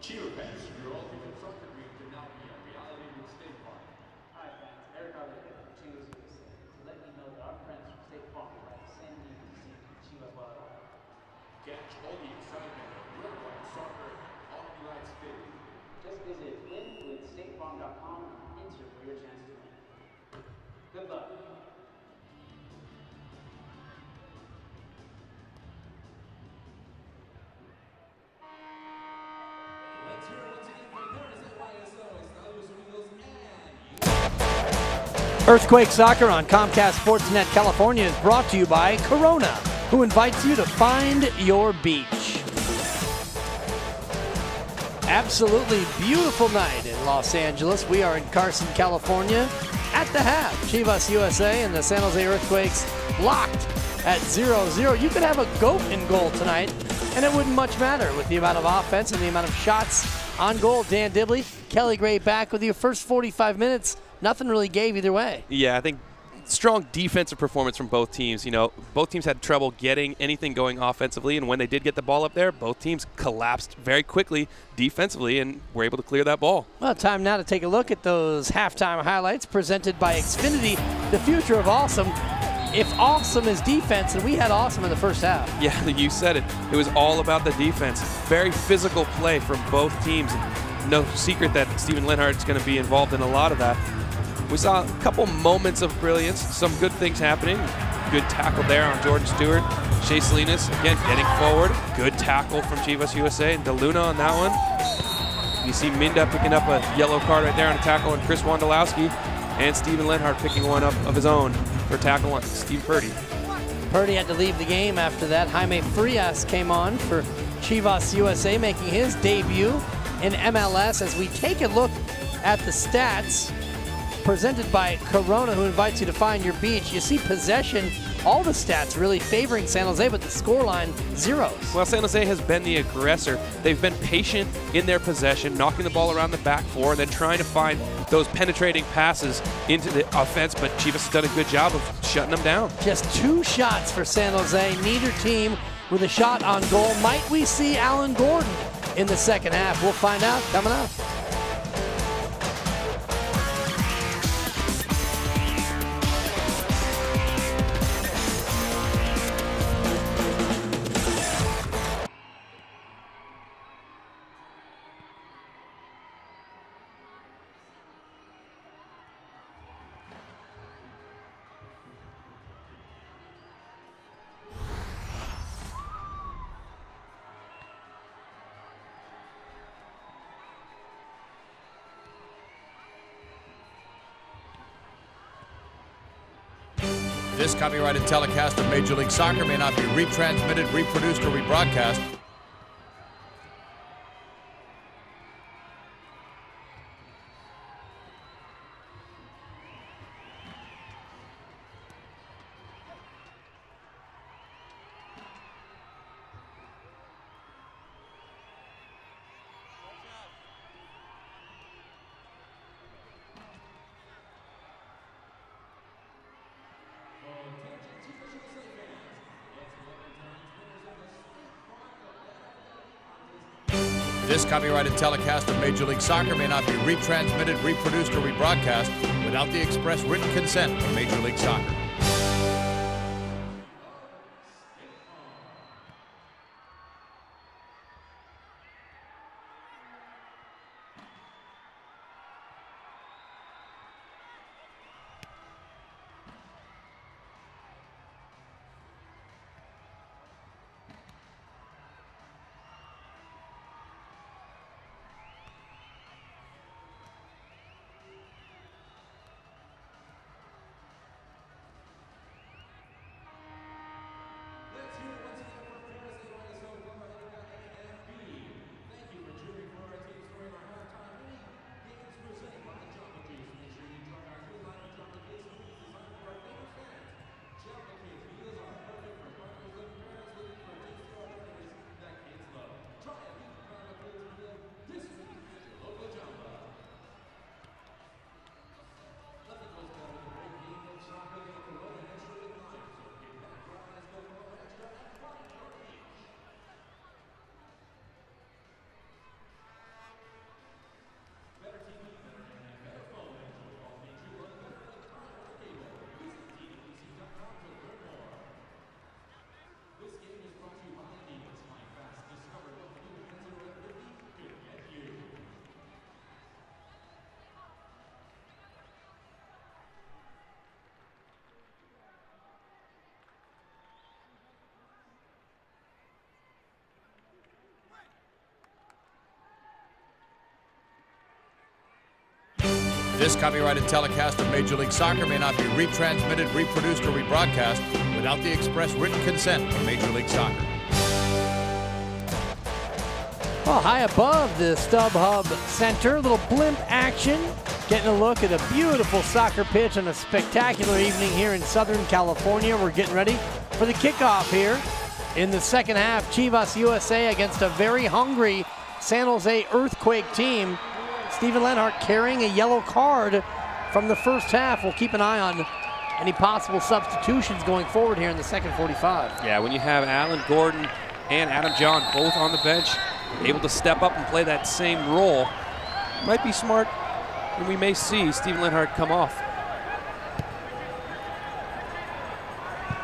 Chv Vs Sj, the soccer dream can now be a reality with State Farm. Hi fans, Eric Arlett from Chv Vs Sj to let you know that our friends from State Farm would like to send you to see Chivas Guadalajara. Catch all the excitement of real-life soccer on the United States. Just visit winwithstatefarm.com and enter for your chance to win. Good luck. Earthquake Soccer on Comcast Sportsnet California is brought to you by Corona, who invites you to find your beach. Absolutely beautiful night in Los Angeles. We are in Carson, California at the half. Chivas USA and the San Jose Earthquakes locked at 0-0. You could have a goat in goal tonight, and it wouldn't much matter with the amount of offense and the amount of shots on goal. Dan Dibley, Kelly Gray back with you. First 45 minutes, nothing really gave either way. Yeah, I think strong defensive performance from both teams. You know, both teams had trouble getting anything going offensively, and when they did get the ball up there, both teams collapsed very quickly defensively and were able to clear that ball. Well, time now to take a look at those halftime highlights presented by Xfinity, the future of awesome. If awesome is defense, and we had awesome in the first half. Yeah, you said it. It was all about the defense. Very physical play from both teams. No secret that Steven Lenhart's going to be involved in a lot of that. We saw a couple moments of brilliance, some good things happening. Good tackle there on Jordan Stewart. Shea Salinas, again, getting forward. Good tackle from Chivas USA. And DeLuna on that one. You see Minda picking up a yellow card right there on a tackle on Chris Wondolowski. And Steven Lenhart picking one up of his own for tackle on Steve Purdy. Purdy had to leave the game after that. Jaime Frias came on for Chivas USA, making his debut in MLS. As we take a look at the stats presented by Corona, who invites you to find your beach, you see possession, all the stats really favoring San Jose, but the scoreline, zeros. Well, San Jose has been the aggressor. They've been patient in their possession, knocking the ball around the back four, and then trying to find those penetrating passes into the offense, but Chivas has done a good job of shutting them down. Just 2 shots for San Jose, neither team with a shot on goal. Might we see Alan Gordon in the second half? We'll find out coming up. This copyrighted telecast of Major League Soccer may not be retransmitted, reproduced, or rebroadcast. This copyrighted telecast of Major League Soccer may not be retransmitted, reproduced, or rebroadcast without the express written consent of Major League Soccer. This copyrighted telecast of Major League Soccer may not be retransmitted, reproduced, or rebroadcast without the express written consent of Major League Soccer. Well, high above the StubHub Center, a little blimp action. Getting a look at a beautiful soccer pitch on a spectacular evening here in Southern California. We're getting ready for the kickoff here in the second half. Chv Vs Sj against a very hungry San Jose Earthquake team. Steven Lenhart carrying a yellow card from the first half. We'll keep an eye on any possible substitutions going forward here in the second 45. Yeah, when you have Alan Gordon and Adam John both on the bench, able to step up and play that same role, might be smart, and we may see Steven Lenhart come off.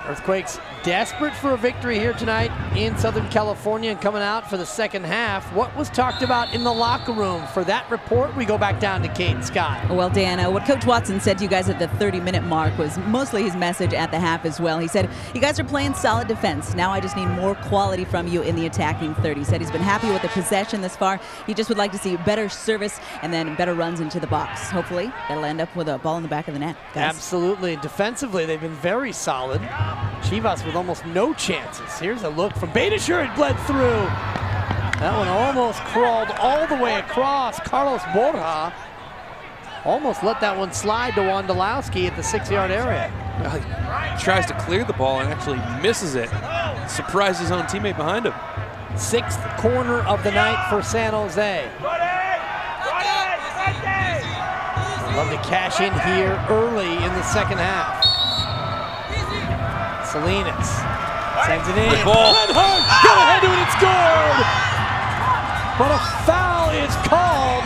Earthquakes desperate for a victory here tonight in Southern California and coming out for the second half. What was talked about in the locker room? For that report, we go back down to Kate and Scott. Well, Dan, what Coach Watson said to you guys at the 30-minute mark was mostly his message at the half as well. He said, you guys are playing solid defense. Now I just need more quality from you in the attacking third. He said he's been happy with the possession this far. He just would like to see better service and then better runs into the box. Hopefully, that'll end up with a ball in the back of the net, guys. Absolutely. Defensively, they've been very solid. Chivas with almost no chances. Here's a look from Beitashour. It bled through. That one almost crawled all the way across. Carlos Borja almost let that one slide to Wondolowski at the 6-yard area. Well, he tries to clear the ball and actually misses it. Surprised his own teammate behind him. Sixth corner of the night for San Jose. Love to cash in here early in the second half. Salinas sends it in. Good ball. Lenhart got ahead to it and scored! But a foul is called.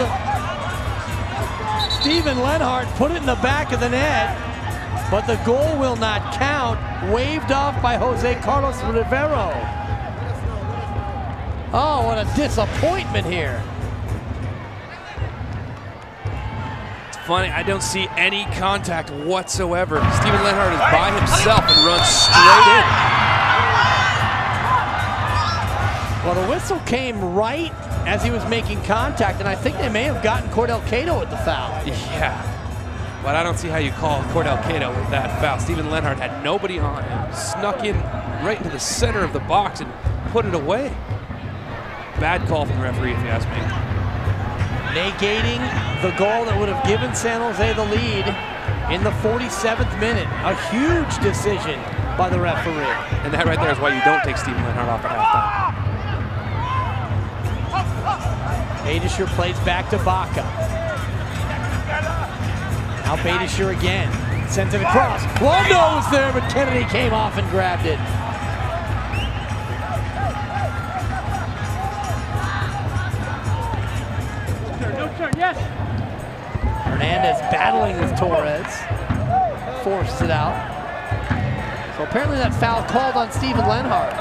Steven Lenhart put it in the back of the net, but the goal will not count. Waved off by Jose Carlos Rivero. Oh, what a disappointment here. Funny, I don't see any contact whatsoever. Steven Lenhart is by himself and runs straight in. Well, the whistle came right as he was making contact, and I think they may have gotten Cordell Cato at the foul. Yeah, but I don't see how you call Cordell Cato with that foul. Steven Lenhart had nobody on him, snuck in right into the center of the box and put it away. Bad call from the referee, if you ask me. Negating the goal that would have given San Jose the lead in the 47th minute. A huge decision by the referee. And that right there is why you don't take Steven Lenhart off at halftime. Beitashour plays back to Baca. Now Beitashour again. Sends it across. Wondo was there, but Kennedy came off and grabbed it. battling with Torres. Forced it out. So apparently that foul called on Steven Lenhart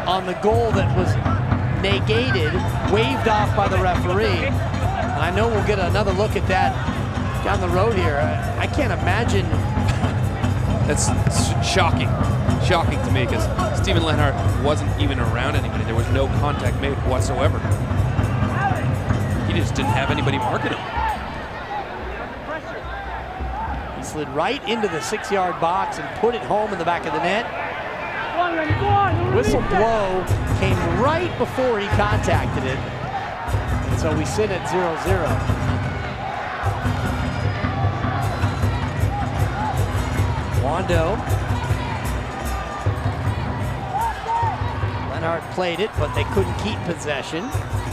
on the goal that was negated, waved off by the referee. And I know we'll get another look at that down the road here. I can't imagine. That's shocking. Shocking to me because Steven Lenhart wasn't even around anybody. There was no contact made whatsoever. He just didn't have anybody marking him. He slid right into the 6-yard box and put it home in the back of the net. Whistle blow came right before he contacted it. And so we sit at 0-0. Wando. Lenhart played it, but they couldn't keep possession.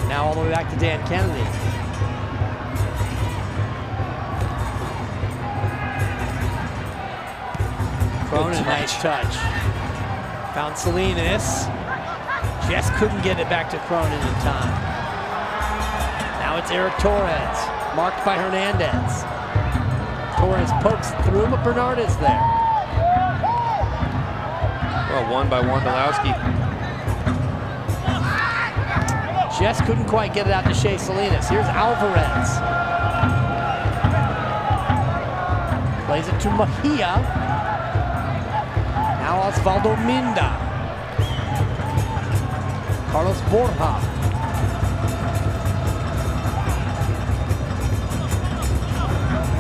Now all the way back to Dan Kennedy. Cronin, nice touch. Found Salinas. Just couldn't get it back to Cronin in time. Now it's Eric Torres, marked by Hernandez. Torres pokes through, but Bernard is there. Well, won by Wondolowski. Just couldn't quite get it out to Shea Salinas. Here's Alvarez. Plays it to Mejia. Now Osvaldo Minda. Carlos Borja.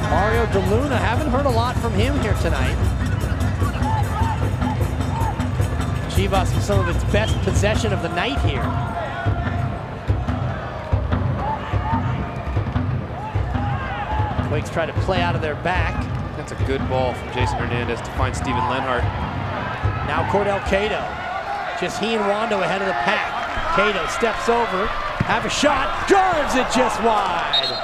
Mario De Luna, haven't heard a lot from him here tonight. Chivas with some of its best possession of the night here. Quakes try to play out of their back. That's a good ball from Jason Hernandez to find Steven Lenhart. Now Cordell Cato. Just he and Wando ahead of the pack. Cato steps over, have a shot, drives it just wide.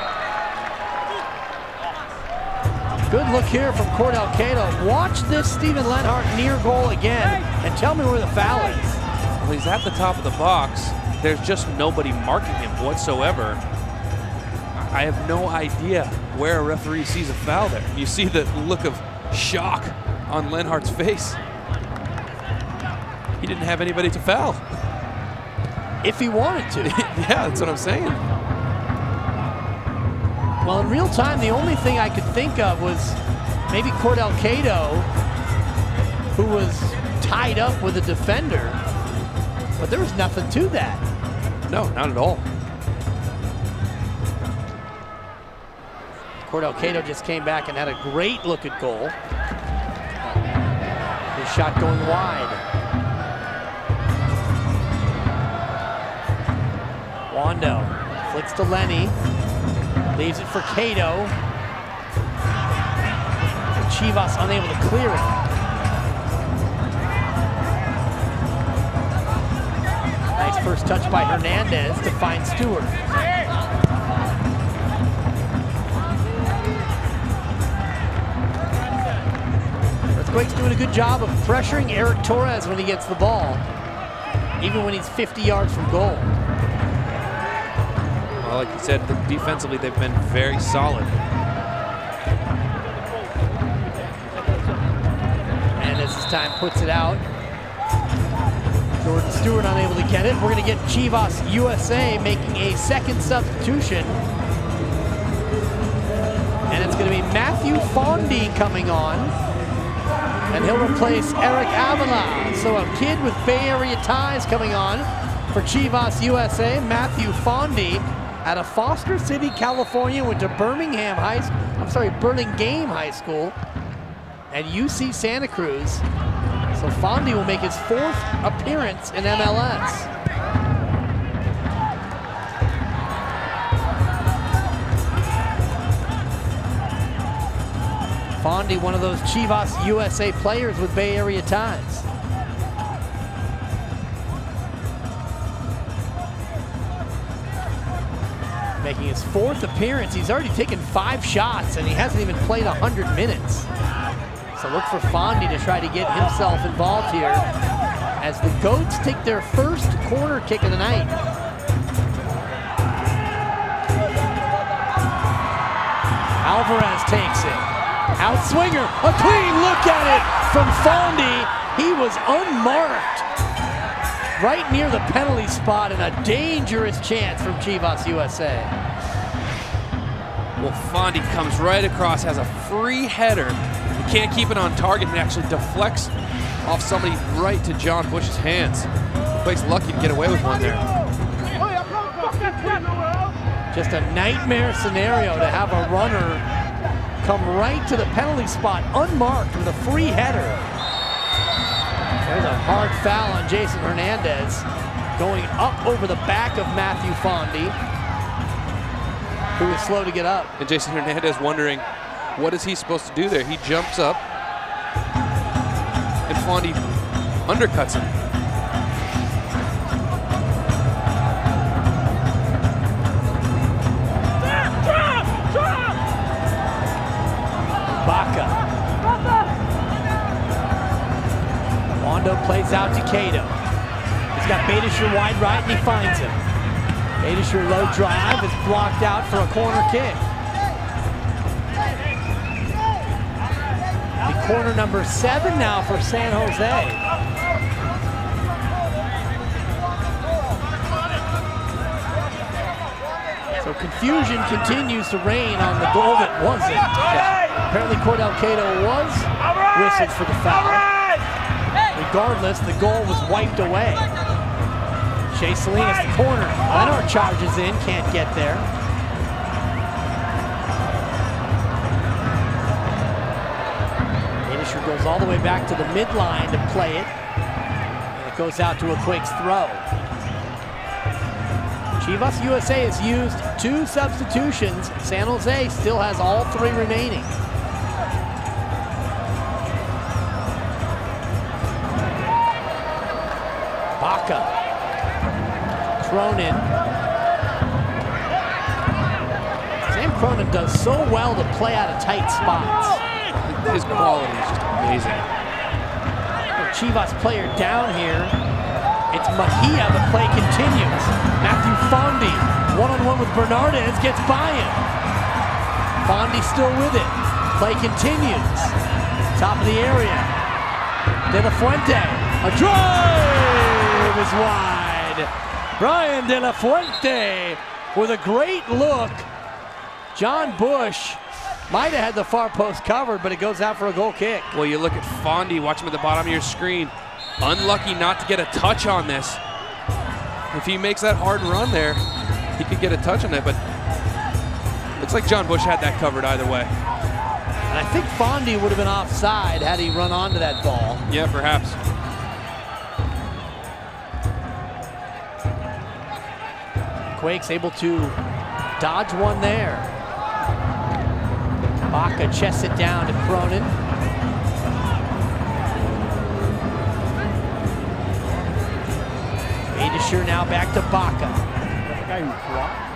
Good look here from Cordell Cato. Watch this Steven Lenhart near goal again and tell me where the foul is. Well, he's at the top of the box. There's just nobody marking him whatsoever. I have no idea where a referee sees a foul there. You see the look of shock on Lenhart's face. He didn't have anybody to foul. If he wanted to. Yeah, that's what I'm saying. Well, in real time, the only thing I could think of was maybe Cordell Cato, who was tied up with a defender, but there was nothing to that. No, not at all. Cordell Cato just came back and had a great look at goal. His shot going wide. Wando flicks to Lenny. Leaves it for Cato. Chivas unable to clear it. Nice first touch by Hernandez to find Stewart. Earthquake's doing a good job of pressuring Eric Torres when he gets the ball, even when he's 50 yards from goal. Well, like you said, defensively they've been very solid. And as this time puts it out, Jordan Stewart unable to get it. We're going to get Chivas USA making a second substitution. And it's going to be Matthew Fondi coming on. And he'll replace Eric Avila. So a kid with Bay Area ties coming on for Chivas USA, Matthew Fondi. Out of Foster City, California, went to Burlingame High School at UC Santa Cruz. So Fondi will make his 4th appearance in MLS. Fondi, one of those Chivas USA players with Bay Area ties. Making his 4th appearance. He's already taken 5 shots and he hasn't even played 100 minutes. So look for Fondi to try to get himself involved here as the Goats take their first corner kick of the night. Alvarez takes it. Outswinger, a clean look at it from Fondy. He was unmarked right near the penalty spot, and a dangerous chance from Chv Vs USA. Well, Fondy comes right across, has a free header. He can't keep it on target, and actually deflects off somebody right to John Bush's hands. Quake's lucky to get away with one there. Just a nightmare scenario to have a runner come right to the penalty spot unmarked with a free header. There's a hard foul on Jason Hernandez, going up over the back of Matthew Fondy, who is slow to get up. And Jason Hernandez wondering, what is he supposed to do there? He jumps up, and Fondy undercuts him. Wando plays out to Cato. He's got Badisher wide right, and he finds him. Badisher low drive is blocked out for a corner kick. The corner number 7 now for San Jose. So confusion continues to reign on the goal that wasn't. Apparently Cordell Cato was whistled for the foul. Regardless, the goal was wiped away. Shea Salinas, the corner. Leonard charges in, can't get there. Badisher goes all the way back to the midline to play it. And it goes out to a Quakes throw. Chv Vs USA has used 2 substitutions. San Jose still has all 3 remaining. Baca. Cronin. Sam Cronin does so well to play out of tight spots. His quality is just amazing. Chivas player down here. It's Mejia, the play continues. Matthew Fondy, one-on-one with Bernardez, gets by him. Fondy still with it. Play continues. Top of the area. De La Fuente, a drive is wide. Brian De La Fuente with a great look. John Bush might have had the far post covered, but it goes out for a goal kick. Well, you look at Fondy, watch him at the bottom of your screen. Unlucky not to get a touch on this. If he makes that hard run there, he could get a touch on it, but looks like John Bush had that covered either way. And I think Fondy would have been offside had he run onto that ball. Yeah, perhaps. Quakes able to dodge one there. Baca chests it down to Cronin. Badisher now back to Baca. The guy who blocked.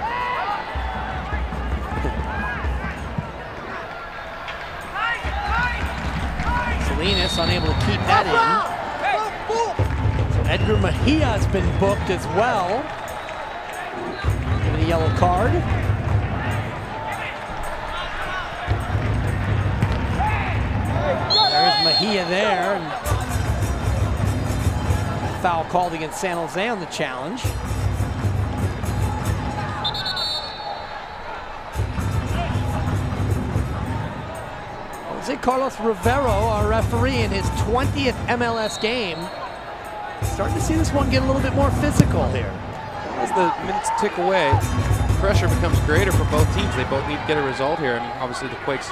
Salinas unable to keep that in. So Edgar Mejia has been booked as well. Given a yellow card. There's Mejia there. And foul called against San Jose on the challenge. Jose Carlos Rivero, our referee in his 20th MLS game. Starting to see this one get a little bit more physical here. As the minutes tick away, pressure becomes greater for both teams. They both need to get a result here, and obviously the Quakes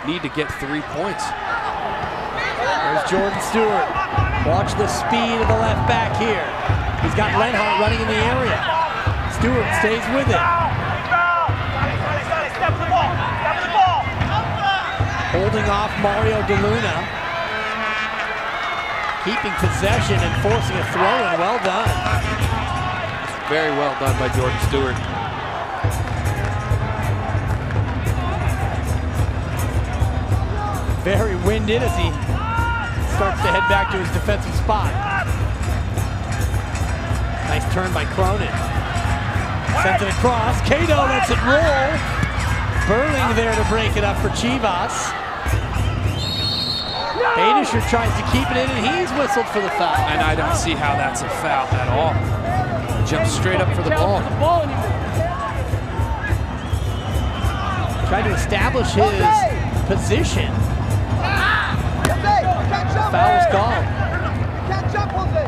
need to get 3 points. There's Jordan Stewart. Watch the speed of the left back here. He's got Lenhart running in the area. Stewart stays with it. Holding off Mario DeLuna. Keeping possession and forcing a throw-in. Well done. Very well done by Jordan Stewart. Very winded as he starts to head back to his defensive spot. Nice turn by Cronin. Sends it across. Cato lets it roll. Burling there to break it up for Chivas. Adisher tries to keep it in, and he's whistled for the foul. And I don't see how that's a foul at all. Jumps straight up for the ball. Tried to establish his position. Foul is called.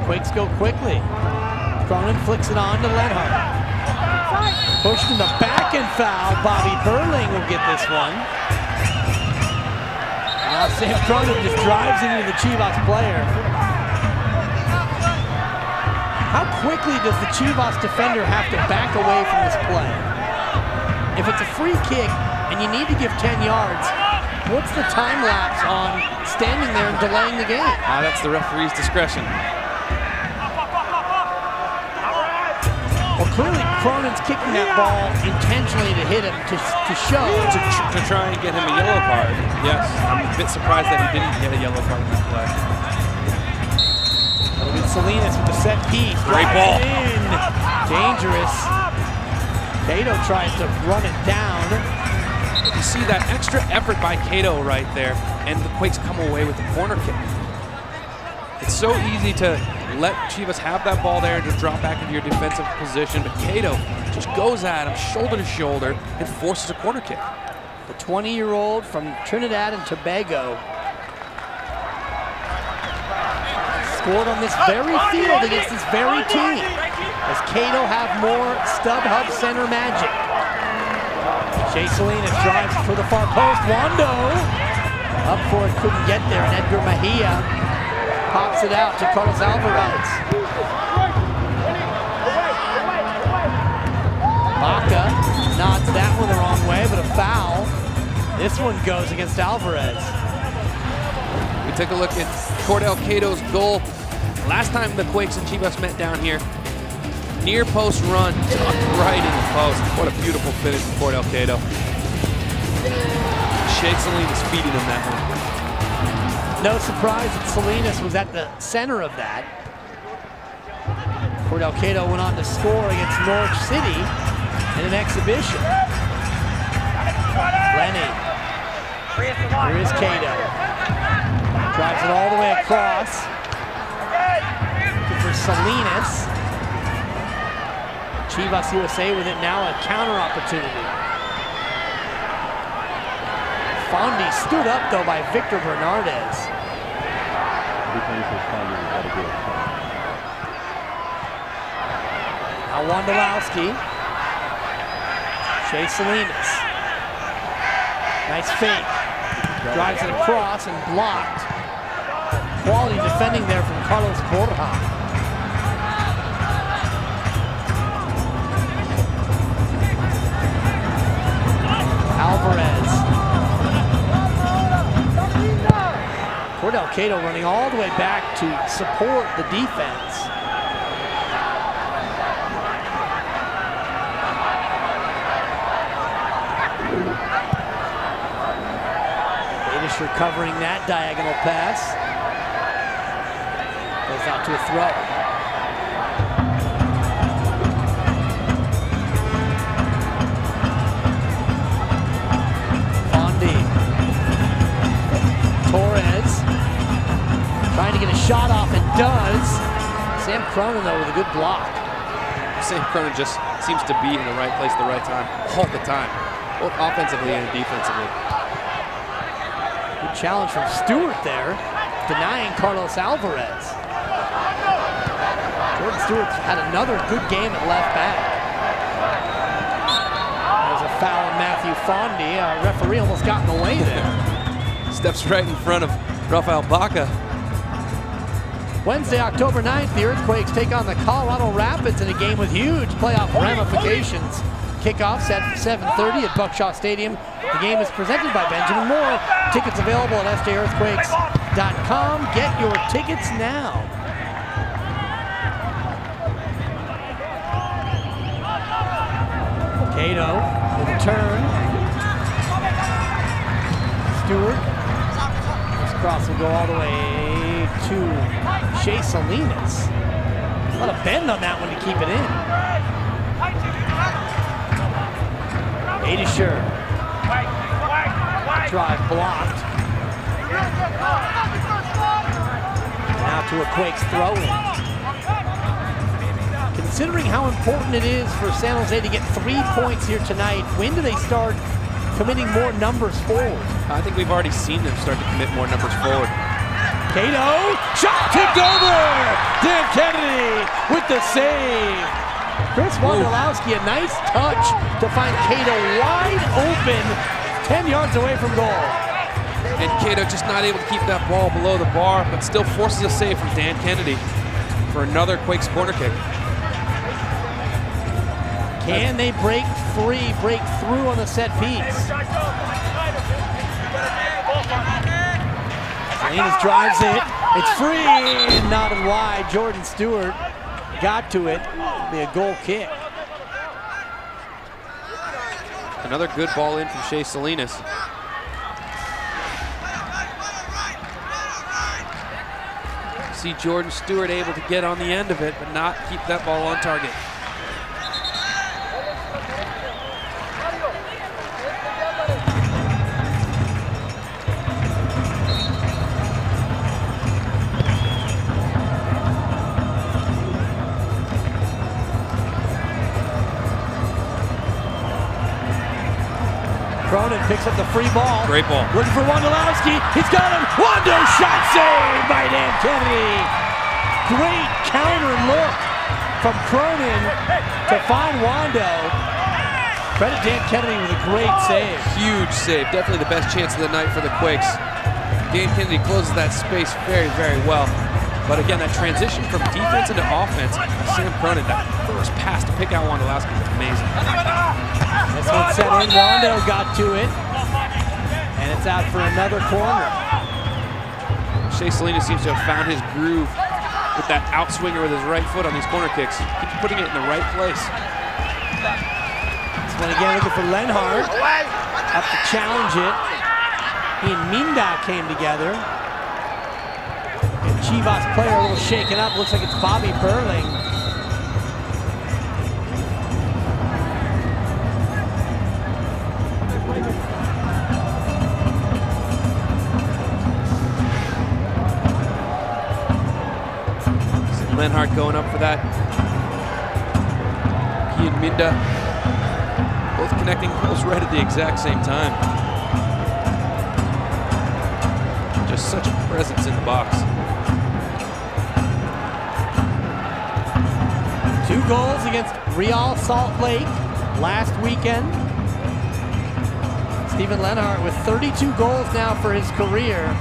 Quakes go quickly. Cronin flicks it on to Lenhart. Pushed in the back and foul. Bobby Burling will get this one. Now Sam Cronin just drives into the Chivas player. How quickly does the Chivas defender have to back away from this play? If it's a free kick and you need to give 10 yards, what's the time lapse on standing there and delaying the game? That's the referee's discretion. Well, clearly Cronin's kicking that ball intentionally to hit him, to show. To try and get him a yellow card. Yes, I'm a bit surprised that he didn't get a yellow card in this play. It'll be Salinas with the set piece. Great ball. In. Dangerous. Cato tries to run it down. You see that extra effort by Cato right there, and the Quakes come away with the corner kick. It's so easy to let Chivas have that ball there and just drop back into your defensive position, but Cato just goes at him shoulder to shoulder and forces a corner kick. The 20-year-old from Trinidad and Tobago scored on this very field against this very team, as Cato have more StubHub Center magic. Shea Salinas drives for the far post. Wando up for it, couldn't get there, and Edgar Mejia pops it out to Carlos Alvarez. Baca nods that one the wrong way, but a foul. This one goes against Alvarez. We take a look at Cordell Cato's goal. Last time the Quakes and Chivas met down here, near post run, tucked right in the post. What a beautiful finish from Cordell Cato. Shea Salinas feeding him that one. No surprise that Salinas was at the center of that. Cordell Cato went on to score against Norwich City in an exhibition. Lenny. Here is Cato. Drives it all the way across. Looking for Salinas. Chivas USA with it now, a counter opportunity. Fondi stood up though by Victor Bernardez. Now Wondolowski. Shea Salinas. Nice fake. Drives it across and blocked. Quality defending there from Carlos Borja. Alvarez. Cordell Cato running all the way back to support the defense. Adisher covering that diagonal pass. Goes out to a throw. Trying to get a shot off, and does. Sam Cronin, though, with a good block. Sam Cronin just seems to be in the right place at the right time, all the time, both offensively and defensively. Good challenge from Stewart there, denying Carlos Alvarez. Jordan Stewart's had another good game at left back. There's a foul on Matthew Fondi. Our referee almost got in the way there. Steps right in front of Rafael Baca. Wednesday, October 9th, the Earthquakes take on the Colorado Rapids in a game with huge playoff ramifications. Kickoffs at 7:30 at Buckshaw Stadium. The game is presented by Benjamin Moore. Tickets available at sjearthquakes.com. Get your tickets now. Cato with a turn. Stewart. This cross will go all the way to Shea Salinas. A lot of bend on that one to keep it in. Adisher drive blocked. Now to a Quakes throw-in. Considering how important it is for San Jose to get 3 points here tonight, when do they start committing more numbers forward? I think we've already seen them start to commit more numbers forward. Cato, shot tipped over! Dan Kennedy with the save. Chris Wondolowski, a nice touch to find Cato wide open, 10 yards away from goal. And Cato just not able to keep that ball below the bar, but still forces a save from Dan Kennedy for another Quakes corner kick. Can they break free, break through on the set piece? Salinas drives it. It's free and knotted wide. Jordan Stewart got to it. It'll be a goal kick. Another good ball in from Chv Salinas. See Jordan Stewart able to get on the end of it, but not keep that ball on target. Cronin picks up the free ball. Great ball. Looking for Wondolowski. He's got him. Wondo shot saved by Dan Kennedy. Great counter look from Cronin to find Wondo. Credit Dan Kennedy with a great save. Huge save. Definitely the best chance of the night for the Quakes. Dan Kennedy closes that space very, very well. But again, that transition from defense into offense, Sam Cronin, that first pass to pick out Wondolowski is amazing. This one set in, Wondo got to it, and it's out for another corner. Chv Salinas seems to have found his groove with that outswinger with his right foot on these corner kicks. Keeps putting it in the right place. This one again looking for Lenhart, up to challenge it. He and Minda came together. And Chivas player a little shaken up, looks like it's Bobby Burling. Lenhart going up for that. He and Minda both connecting goals right at the exact same time. Just such a presence in the box. 2 goals against Real Salt Lake last weekend. Stephen Lenhart with 32 goals now for his career.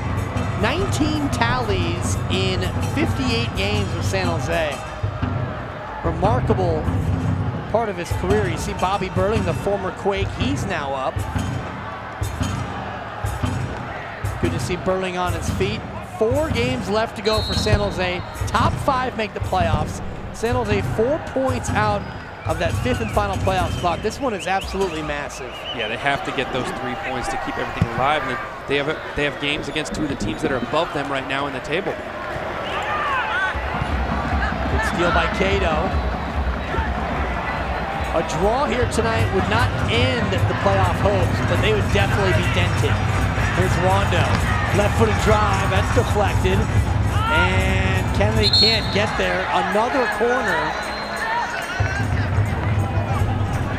19 tallies in 58 games with San Jose. Remarkable part of his career. You see Bobby Burling, the former Quake, he's now up. Good to see Burling on his feet. 4 games left to go for San Jose. Top 5 make the playoffs. San Jose 4 points out of that 5th and final playoff spot. This one is absolutely massive. Yeah, they have to get those 3 points to keep everything alive. And they have games against 2 of the teams that are above them right now in the table. Good steal by Cato. A draw here tonight would not end the playoff hopes, but they would definitely be dented. Here's Wondo. Left-footed drive, that's deflected. And Kennedy can't get there. Another corner.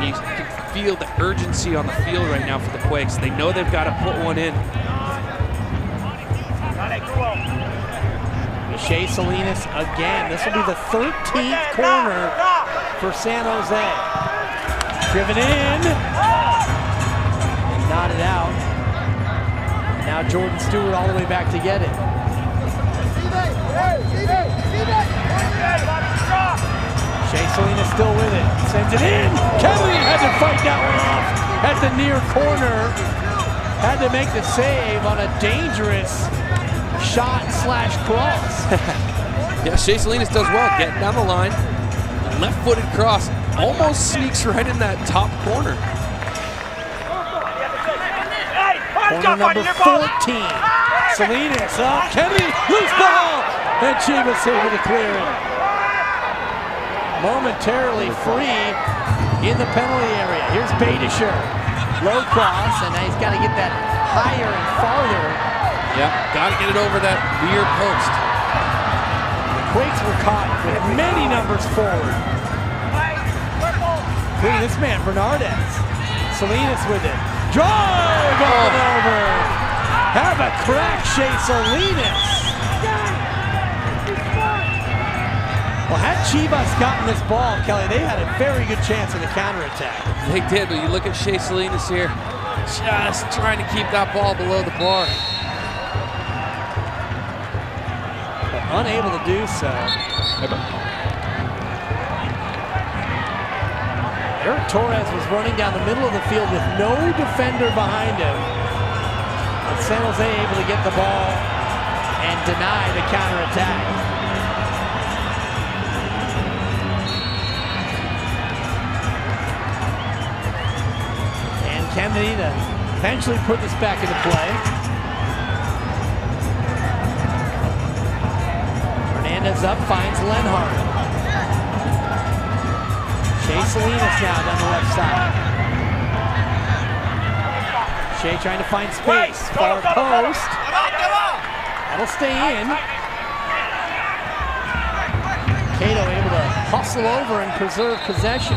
You can feel the urgency on the field right now for the Quakes. They know they've got to put one in. Chv Salinas again. This will be the 13th corner for San Jose. Driven in. And knotted out. And now Jordan Stewart all the way back to get it. Chv Salinas still with it. Sends it in. Kennedy had to fight that one off at the near corner. Had to make the save on a dangerous shot/cross. Yeah, Chv Salinas does well, getting down the line. Left-footed cross, almost sneaks right in that top corner. Corner number 14. Salinas up, Kennedy, loose ball, and Chivas able to clear it. Momentarily free in the penalty area. Here's Badischer. Low cross, and now he's got to get that higher and farther. Yep, got to get it over that near post. The Quakes were caught with many numbers forward. Including this man, Bernardez. Salinas with it. Drive up and over. Have a crack, Chv Salinas. Well, had Chivas gotten this ball, Kelly, they had a very good chance in the counterattack. They did, but you look at Chv Salinas here, just trying to keep that ball below the bar. But unable to do so. Eric Torres was running down the middle of the field with no defender behind him. But San Jose able to get the ball and deny the counterattack. Kennedy to eventually put this back into play. Hernandez up, finds Lenhart. Chv Salinas now down the left side. Shea trying to find space. Far post. That'll stay in. Cato able to hustle over and preserve possession.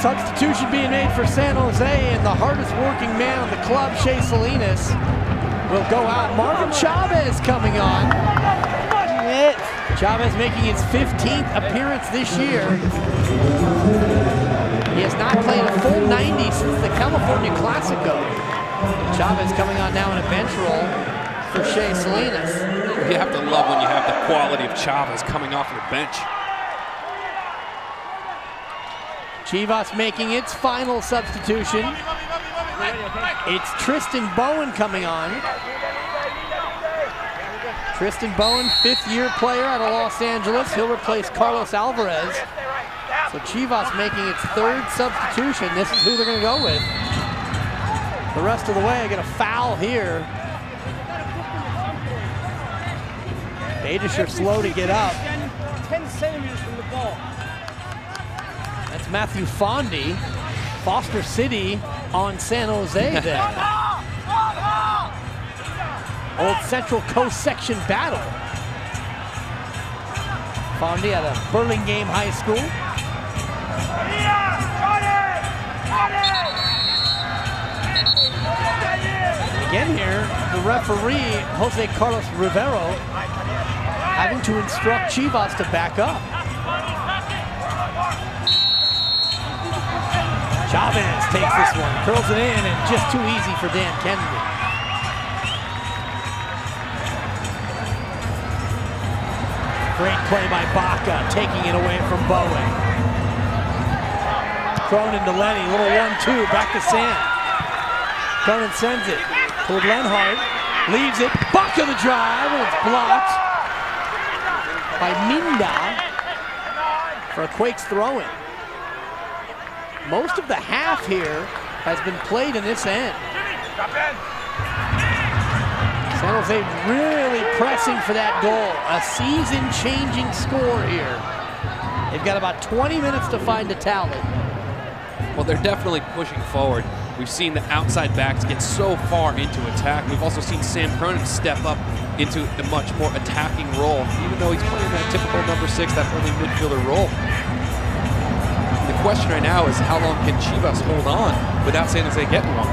Substitution being made for San Jose, and the hardest working man on the club, Chv Salinas, will go out. Marvin Chavez coming on. Chavez making his 15th appearance this year. He has not played a full 90 since the California Classico. Chavez coming on now in a bench role for Chv Salinas. You have to love when you have the quality of Chavez coming off your bench. Chivas making its final substitution. It's Tristan Bowen coming on. Tristan Bowen, fifth-year player out of Los Angeles. He'll replace Carlos Alvarez. So Chivas making its third substitution. This is who they're going to go with. The rest of the way, I get a foul here. Badisher slow to get up. 10 centimeters from the ball. That's Matthew Fondy. Foster City on San Jose there. Old Central Coast section battle. Fondy out of Burlingame High School. Again here, the referee, Jose Carlos Rivero, having to instruct Chivas to back up. Chavez takes this one, curls it in, and just too easy for Dan Kennedy. Great play by Baca, taking it away from Bowen. Cronin to Lenny, little 1-2, back to Sam. Cronin sends it toward Lenhart, leaves it, Baca the drive, and it's blocked by Minda for a Quakes throw-in. Most of the half here has been played in this end. San Jose really pressing for that goal. A season-changing score here. They've got about 20 minutes to find a tally. Well, they're definitely pushing forward. We've seen the outside backs get so far into attack. We've also seen Sam Cronin step up into a much more attacking role, even though he's playing that typical number 6, that early midfielder role. The question right now is how long can Chivas hold on without San Jose getting one?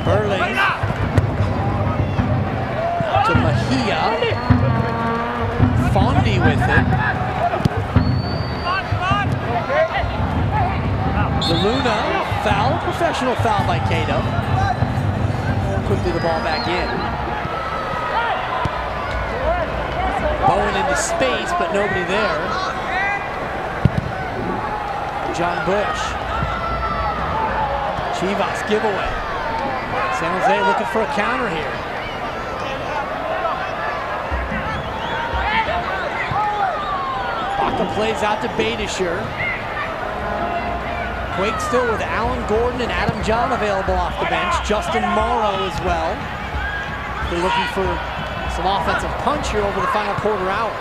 Burling to Mejia. Fondy with it. DeLuna, foul, professional foul by Cato. Quickly the ball back in. Bowen into space, but nobody there. John Bush. Chivas giveaway. San Jose looking for a counter here. Baca plays out to Badisher. Quake still with Alan Gordon and Adam John available off the bench. Justin Morrow as well. They're looking for some offensive punch here over the final quarter hour.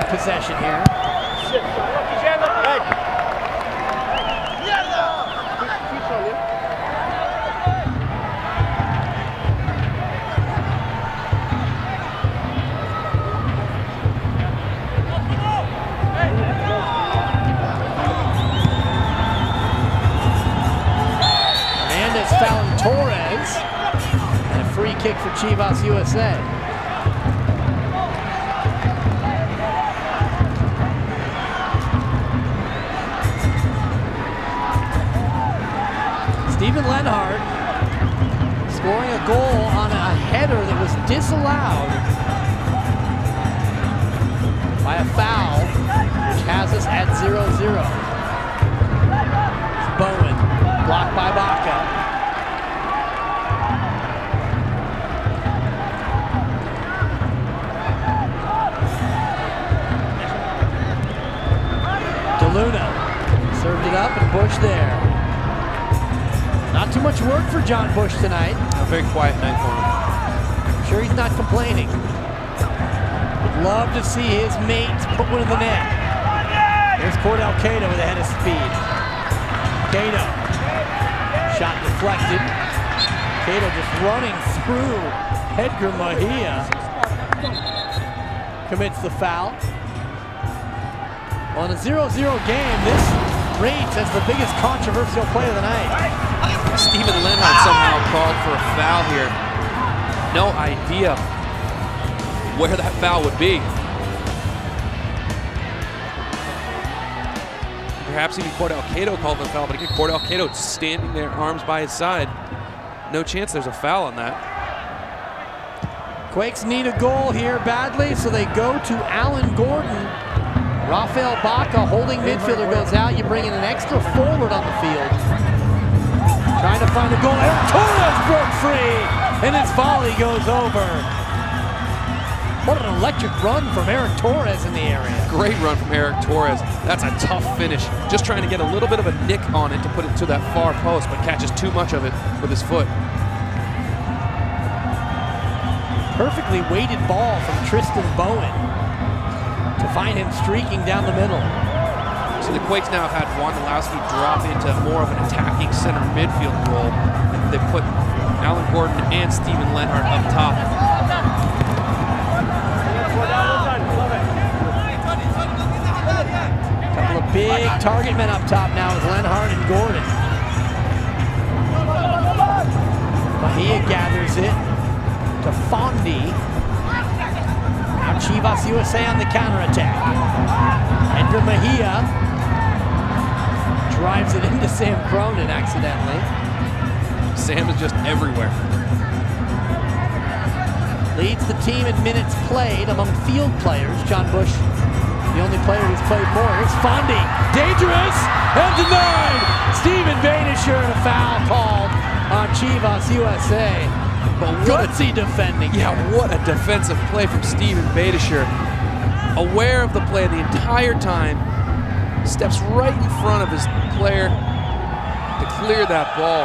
possession here. Fouling Torres, and a free kick for Chv Vs USA. Steven Lenhart scoring a goal on a header that was disallowed by a foul, which has us at 0-0. Bowen, blocked by Baca. Luna served it up and Bush there. Not too much work for John Bush tonight. A very quiet night for him. I'm sure he's not complaining. Would love to see his mates put one in the net. There's Cordell Cato with a head of speed. Cato. Shot deflected. Cato just running through Edgar Mejia. Commits the foul. On a 0-0 game, this rates as the biggest controversial play of the night. Steven Lenhart somehow called for a foul here. No idea where that foul would be. Perhaps even Cordell Cato called the foul, but again, Cordell Cato standing there, arms by his side. No chance there's a foul on that. Quakes need a goal here badly, so they go to Alan Gordon. Rafael Baca holding midfielder goes out. You bring in an extra forward on the field. Trying to find a goal. Eric Torres broke free, and his volley goes over. What an electric run from Eric Torres in the area. Great run from Eric Torres. That's a tough finish. Just trying to get a little bit of a nick on it to put it to that far post, but catches too much of it with his foot. Perfectly weighted ball from Tristan Bowen to find him streaking down the middle. So the Quakes now have had Wondolowski drop into more of an attacking center midfield role. And they put Alan Gordon and Steven Lenhart up top. Couple of big target men up top now with Lenhart and Gordon. Mejia gathers it to Fondi. Now Chv Vs USA on the counterattack. Edgar Mejia drives it into Sam Cronin accidentally. Sam is just everywhere. Leads the team in minutes played among field players. John Bush, the only player who's played more. Here's Fondi. Dangerous and denied. Steven Banisher and a foul called on Chv Vs USA. But gutsy defending. Yeah, what a defensive play from Steven Banisher. Aware of the play the entire time. Steps right in front of his player to clear that ball.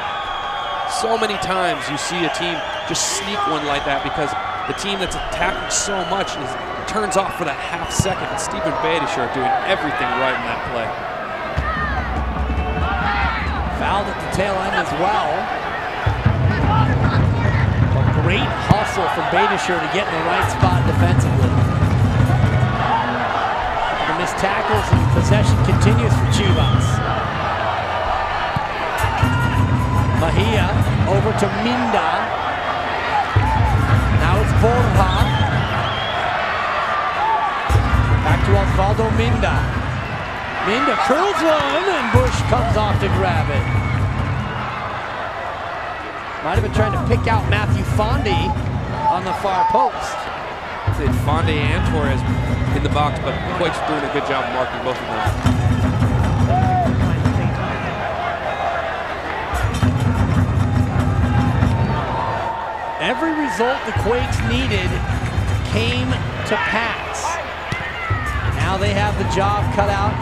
So many times you see a team just sneak one like that because the team that's attacking so much turns off for that half second. And Steven Banisher doing everything right in that play. Fouled at the tail end as well. Great hustle from Banisher to get in the right spot defensively. The missed tackles and possession continues for Chv Vs. Mejia over to Minda. Now it's Borja. Back to Osvaldo Minda. Minda curls one and Bush comes off to grab it. Might have been trying to pick out Matthew Fondi on the far post. Fondi and Torres in the box, but Quakes doing a good job marking both of them. Every result the Quakes needed came to pass. Now they have the job cut out.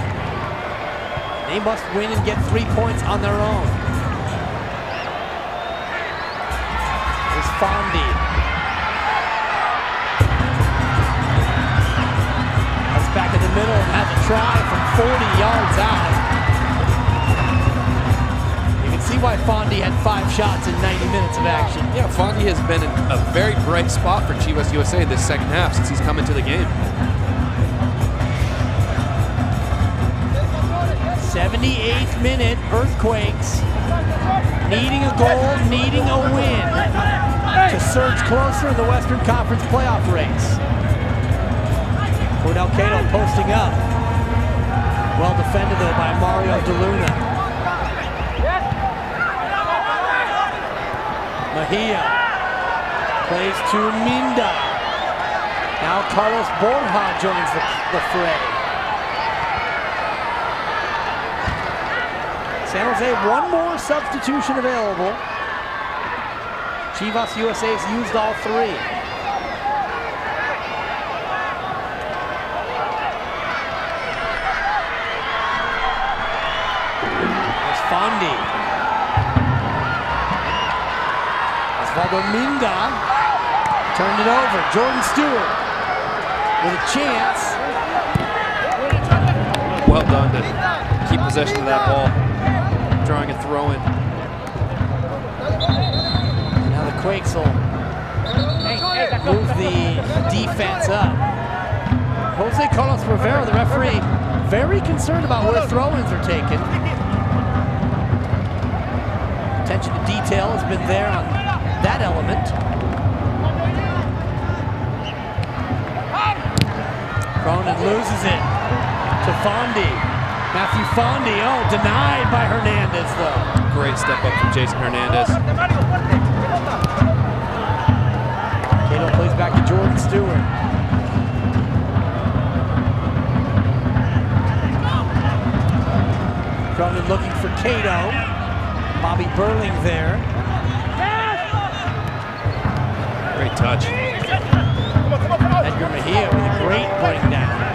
They must win and get 3 points on their own. Fondi. That's back to the middle and has a try from 40 yards out. You can see why Fondy had 5 shots in 90 minutes of action. Yeah, Fondy has been in a very bright spot for Chv Vs Sj this second half since he's come into the game. 78th minute, Earthquakes needing a goal, needing a win to surge closer in the Western Conference playoff race. Cordell Cato posting up. Well defended though by Mario DeLuna. Mejia plays to Minda. Now Carlos Borja joins the fray. San Jose, one more substitution available. Chivas USA's used all 3. There's Fondy. Osvaldo Minda turned it over. Jordan Stewart with a chance. Well done to keep possession of that ball. Drawing a throw in. Now the Quakes will move the defense up. Jose Carlos Rivera, the referee, very concerned about where throw-ins are taken. Attention to detail has been there on that element. Cronin loses it to Fondy. Matthew Fondy, oh, denied by Hernandez, though. Great step up from Jason Hernandez. Cato plays back to Jordan Stewart. Cronin looking for Cato. Bobby Burling there. Great touch. Edgar Mejia with a great bring down.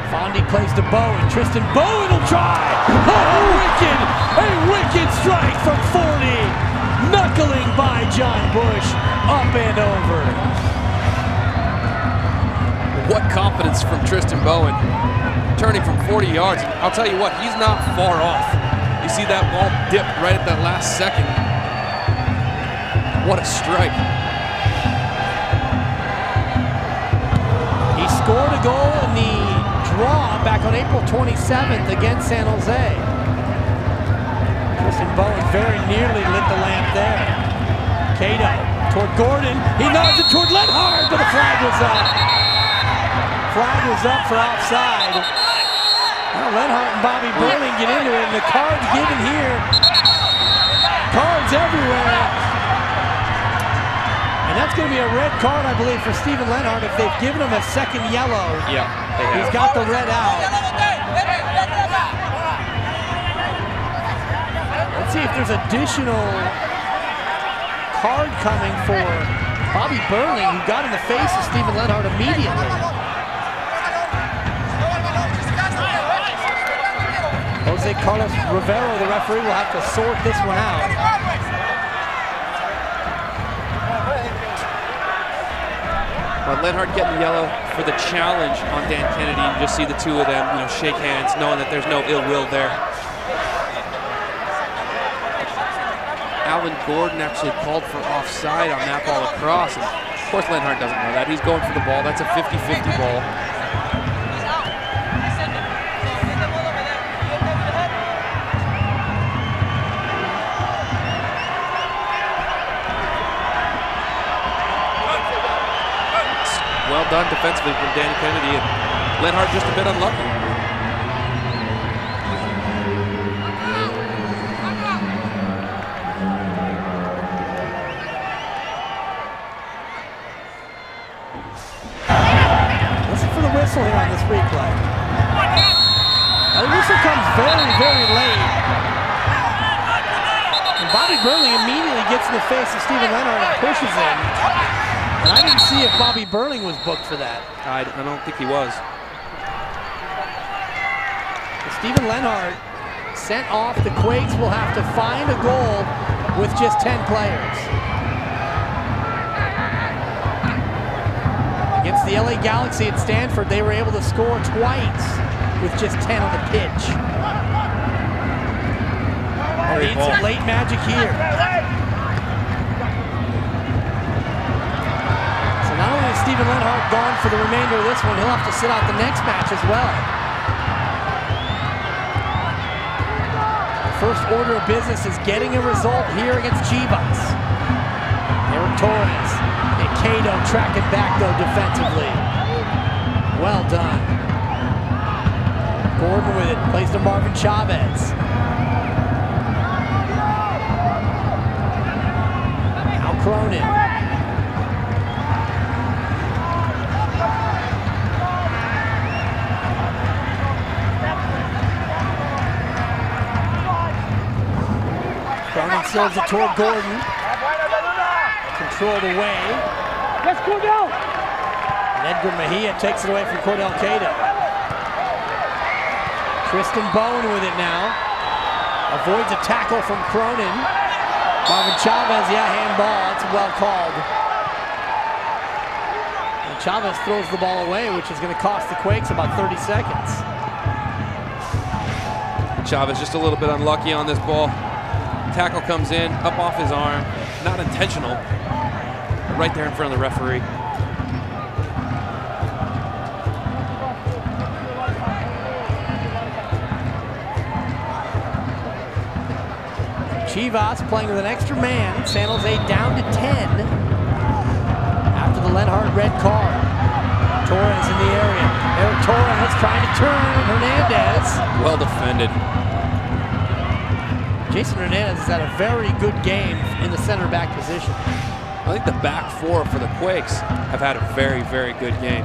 Fondy plays to Bowen. Tristan Bowen will try. A wicked strike from 40. Knuckling by John Bush. Up and over. What confidence from Tristan Bowen. Turning from 40 yards. I'll tell you what, he's not far off. You see that ball dip right at that last second. What a strike. He scored a goal in the draw back on April 27th against San Jose. Tristan Bowen very nearly lit the lamp there. Cato toward Gordon. He nods it toward Lenhard, but the flag was up. Flag was up for offside. Now Lenhart and Bobby Burling get into it, and the card's given here. Cards everywhere. And that's going to be a red card, I believe, for Steven Lenhart if they've given him a second yellow. Yeah, they have. He's got the red out. Let's see if there's additional card coming for Bobby Burling, who got in the face of Steven Lenhart immediately. Jose Carlos Rivera, the referee, will have to sort this one out. Well, Lenhart getting yellow for the challenge on Dan Kennedy. You just see the two of them, shake hands, knowing that there's no ill will there. Alan Gordon actually called for offside on that ball across. And of course, Lenhart doesn't know that. He's going for the ball. That's a 50-50 ball. Well done defensively from Danny Kennedy, and Lenhart just a bit unlucky. Listen for the whistle here on this replay. Now the whistle comes very, very late. And Bobby Burling immediately gets in the face of Steven Lenhart and pushes him. And I didn't see if Bobby Burling was booked for that. I don't think he was. But Steven Lenhart sent off. The Quakes will have to find a goal with just 10 players. Against the LA Galaxy at Stanford, they were able to score twice with just 10 on the pitch. They need some late magic here. So not only is Steven Lenhart gone for the remainder of this one, he'll have to sit out the next match as well. First order of business is getting a result here against Chivas. Eric Torres and Cato tracking back though defensively. Well done. Gordon with it, plays to Marvin Chavez. Now Cronin. Cronin serves it toward Gordon. Controlled away. Let's go down. And Edgar Mejia takes it away from Cordell Cato. Tristan Bowen with it now. Avoids a tackle from Cronin. Marvin Chavez, yeah, handball. It's well called. And Chavez throws the ball away, which is going to cost the Quakes about 30 seconds. Chavez just a little bit unlucky on this ball. Tackle comes in, up off his arm. Not intentional. Right there in front of the referee. Chivas playing with an extra man. San Jose down to 10 after the Lenhart red card. Torres in the area. Eric Torres trying to turn Hernandez. Well defended. Jason Hernandez has had a very good game in the center back position. I think the back four for the Quakes have had a very, very good game.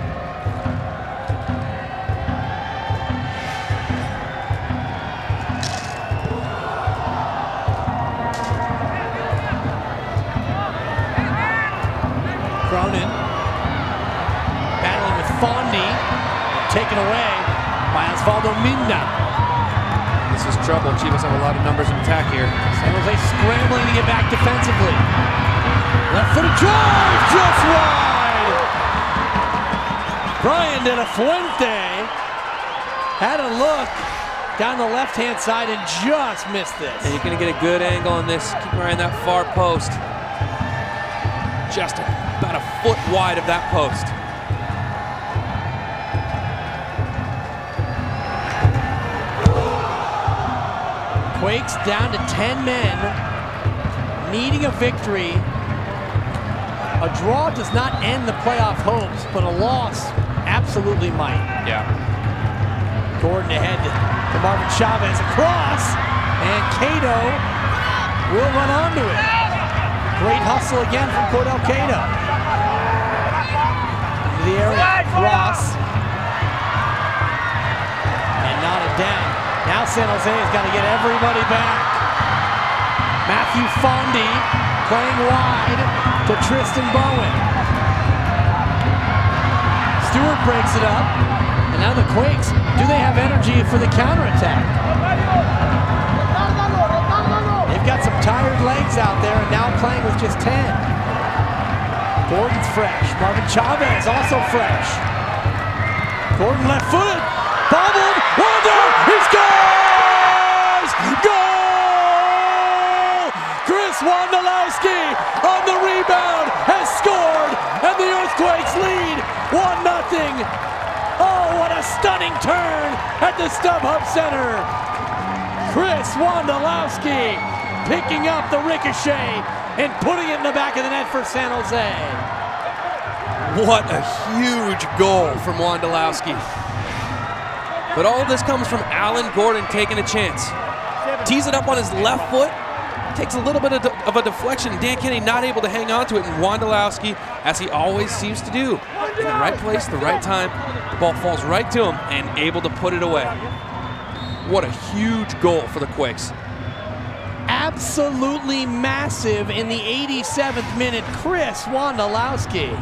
Cronin battling with Fondi, taken away by Osvaldo Minda. This is trouble. Chivas have a lot of numbers in attack here. San Jose scrambling to get back defensively. Left-footed drive, just wide. Brian De La Fuente had a look down the left-hand side and just missed this. And you're going to get a good angle on this. Keep an eye on that far post. Just about a foot wide of that post. Quakes down to 10 men, needing a victory. A draw does not end the playoff hopes, but a loss absolutely might. Yeah. Gordon ahead to Marvin Chavez across, and Cato will run onto it. Great hustle again from Cordell Cato. Into the area, cross. And knotted down. Now San Jose has got to get everybody back. Matthew Fondi playing wide to Tristan Bowen. Stewart breaks it up. And now the Quakes, do they have energy for the counterattack? They've got some tired legs out there and now playing with just 10. Gordon's fresh. Marvin Chavez also fresh. Gordon left-footed. Bobbled. Wanda! He scores! Goal! Chris Wondolowski on the rebound has scored, and the Earthquakes lead 1-0. Oh, what a stunning turn at the StubHub Center. Chris Wondolowski picking up the ricochet and putting it in the back of the net for San Jose. What a huge goal from Wondolowski. But all of this comes from Alan Gordon taking a chance. Tees it up on his left foot, takes a little bit of a deflection. Dan Kennedy not able to hang on to it, and Wondolowski, as he always seems to do, in the right place, the right time, the ball falls right to him and able to put it away. What a huge goal for the Quakes. Absolutely massive in the 87th minute, Chris Wondolowski.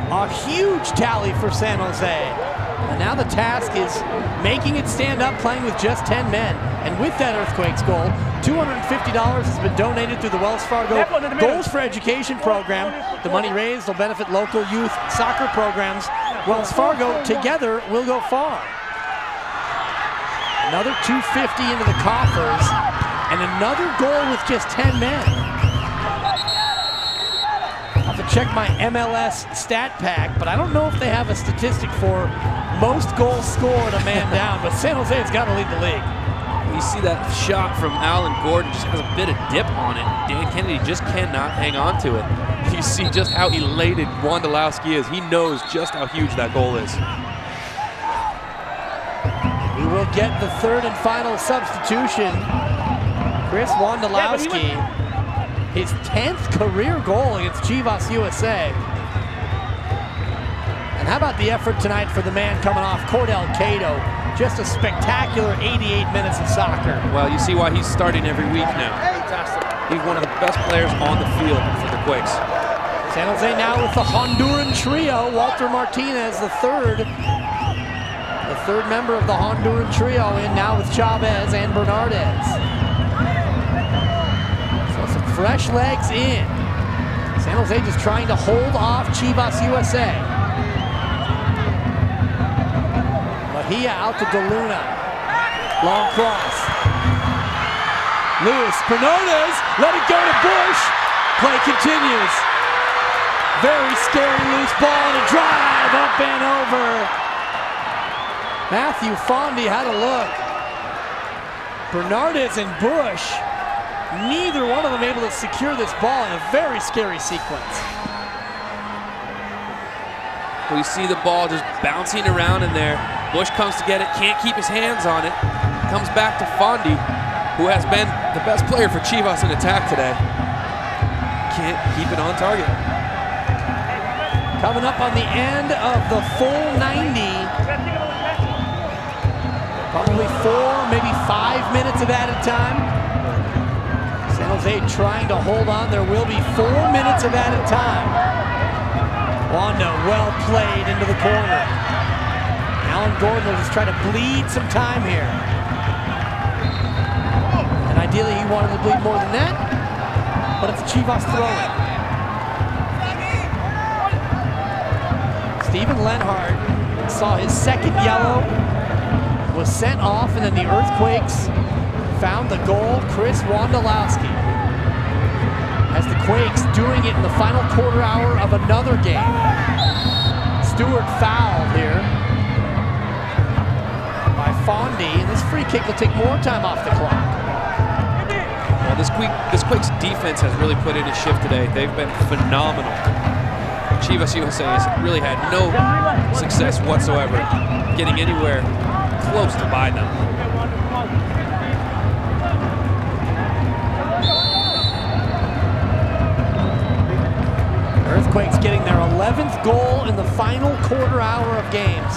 A huge tally for San Jose. And now the task is making it stand up, playing with just 10 men. And with that Earthquakes goal, $250 has been donated through the Wells Fargo Goals for Education program. The money raised will benefit local youth soccer programs. Wells Fargo, together, will go far. Another $250 into the coffers, and another goal with just 10 men. I'll have to check my MLS stat pack, but I don't know if they have a statistic for most goals scored a man down, but San Jose has got to lead the league. You see that shot from Alan Gordon, just has a bit of dip on it. Dan Kennedy just cannot hang on to it. You see just how elated Wondolowski is. He knows just how huge that goal is. We will get the third and final substitution. Chris Wondolowski, his 10th career goal against Chv Vs USA. And how about the effort tonight for the man coming off, Cordell Cato? Just a spectacular 88 minutes of soccer. Well, you see why he's starting every week now. Fantastic. He's one of the best players on the field for the Quakes. San Jose now with the Honduran trio. Walter Martinez, the third member of the Honduran trio, in now with Chavez and Bernardez. So some fresh legs in. San Jose just trying to hold off Chv Vs USA. Mejia out to DeLuna. Long cross. Luis Bernardez, let it go to Bush. Play continues. Very scary loose ball and a drive up and over. Matthew Fondy had a look. Bernardez and Bush, neither one of them able to secure this ball in a very scary sequence. We see the ball just bouncing around in there. Bush comes to get it, can't keep his hands on it. Comes back to Fondy, who has been the best player for Chivas in attack today. Can't keep it on target. Coming up on the end of the full 90. Probably 4, maybe 5 minutes of added time. San Jose trying to hold on. There will be 4 minutes of added time. Wanda well played into the corner. Alan Gordon will just try to bleed some time here. And ideally he wanted to bleed more than that, but it's a Chivas throw-in. Steven Lenhart saw his second yellow, was sent off, and then the Earthquakes found the goal. Chris Wondolowski has the Quakes doing it in the final quarter hour of another game. Stewart fouled here by Fondy, and this free kick will take more time off the clock. Well, this Quakes defense has really put in a shift today. They've been phenomenal. Chv Vs USA has really had no success whatsoever getting anywhere close to by them. Earthquakes getting their 11th goal in the final quarter hour of games.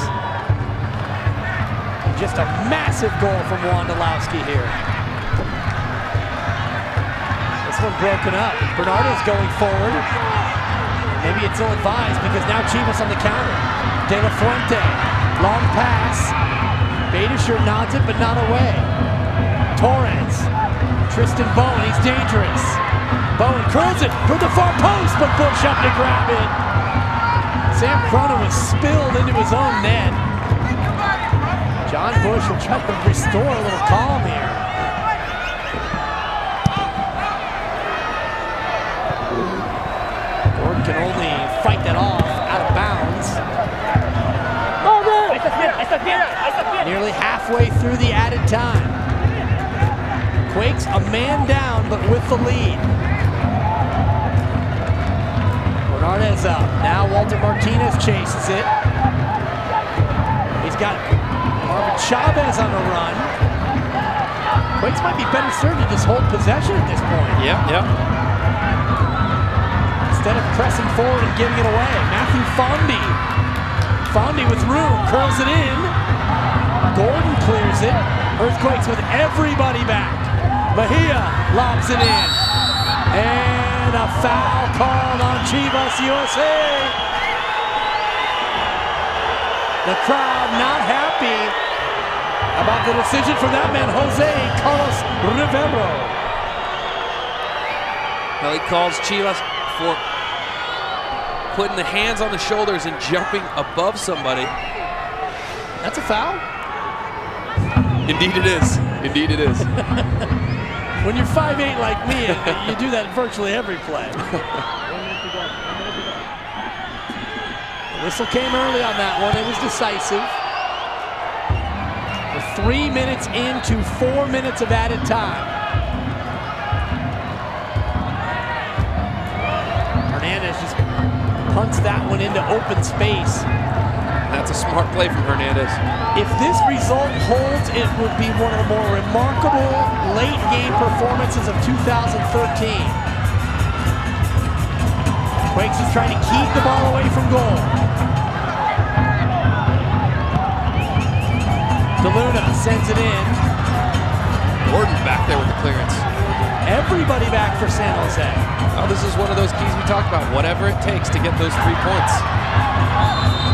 And just a massive goal from Wondolowski here. This one broken up. Bernardo's going forward. Maybe it's ill-advised because now Chivas on the counter. De La Fuente, long pass. Badischer nods it, but not away. Torres, Tristan Bowen, he's dangerous. Bowen curls it for the far post, but Bush up to grab it. Sam Cronin was spilled into his own net. John Bush will try to restore a little calm here. Gordon can only fight that off out of bounds. Nearly halfway through the added time. Quakes a man down, but with the lead. Bernardez up. Now Walter Martinez chases it. He's got Marvin Chavez on the run. Quakes might be better served to just hold possession at this point. Yep. Instead of pressing forward and giving it away. Matthew Fondy. Fondy with room, curls it in. Gordon clears it. Earthquakes with everybody back. Mejia lobs it in. And a foul called on Chv Vs USA. The crowd not happy. How about the decision from that man, Jose Carlos Rivero? Well, he calls Chivas for putting the hands on the shoulders and jumping above somebody. That's a foul? Indeed it is. Indeed it is. When you're 5'8" like me, you do that virtually every play. The whistle came early on that one. It was decisive. We're 3 minutes into 4 minutes of added time. Hernandez just punts that one into open space. That's a smart play from Hernandez. If this result holds, it would be one of the more remarkable late game performances of 2013. Quakes is trying to keep the ball away from goal. DeLuna sends it in. Gordon back there with the clearance. Everybody back for San Jose. Oh, this is one of those keys we talked about. Whatever it takes to get those 3 points.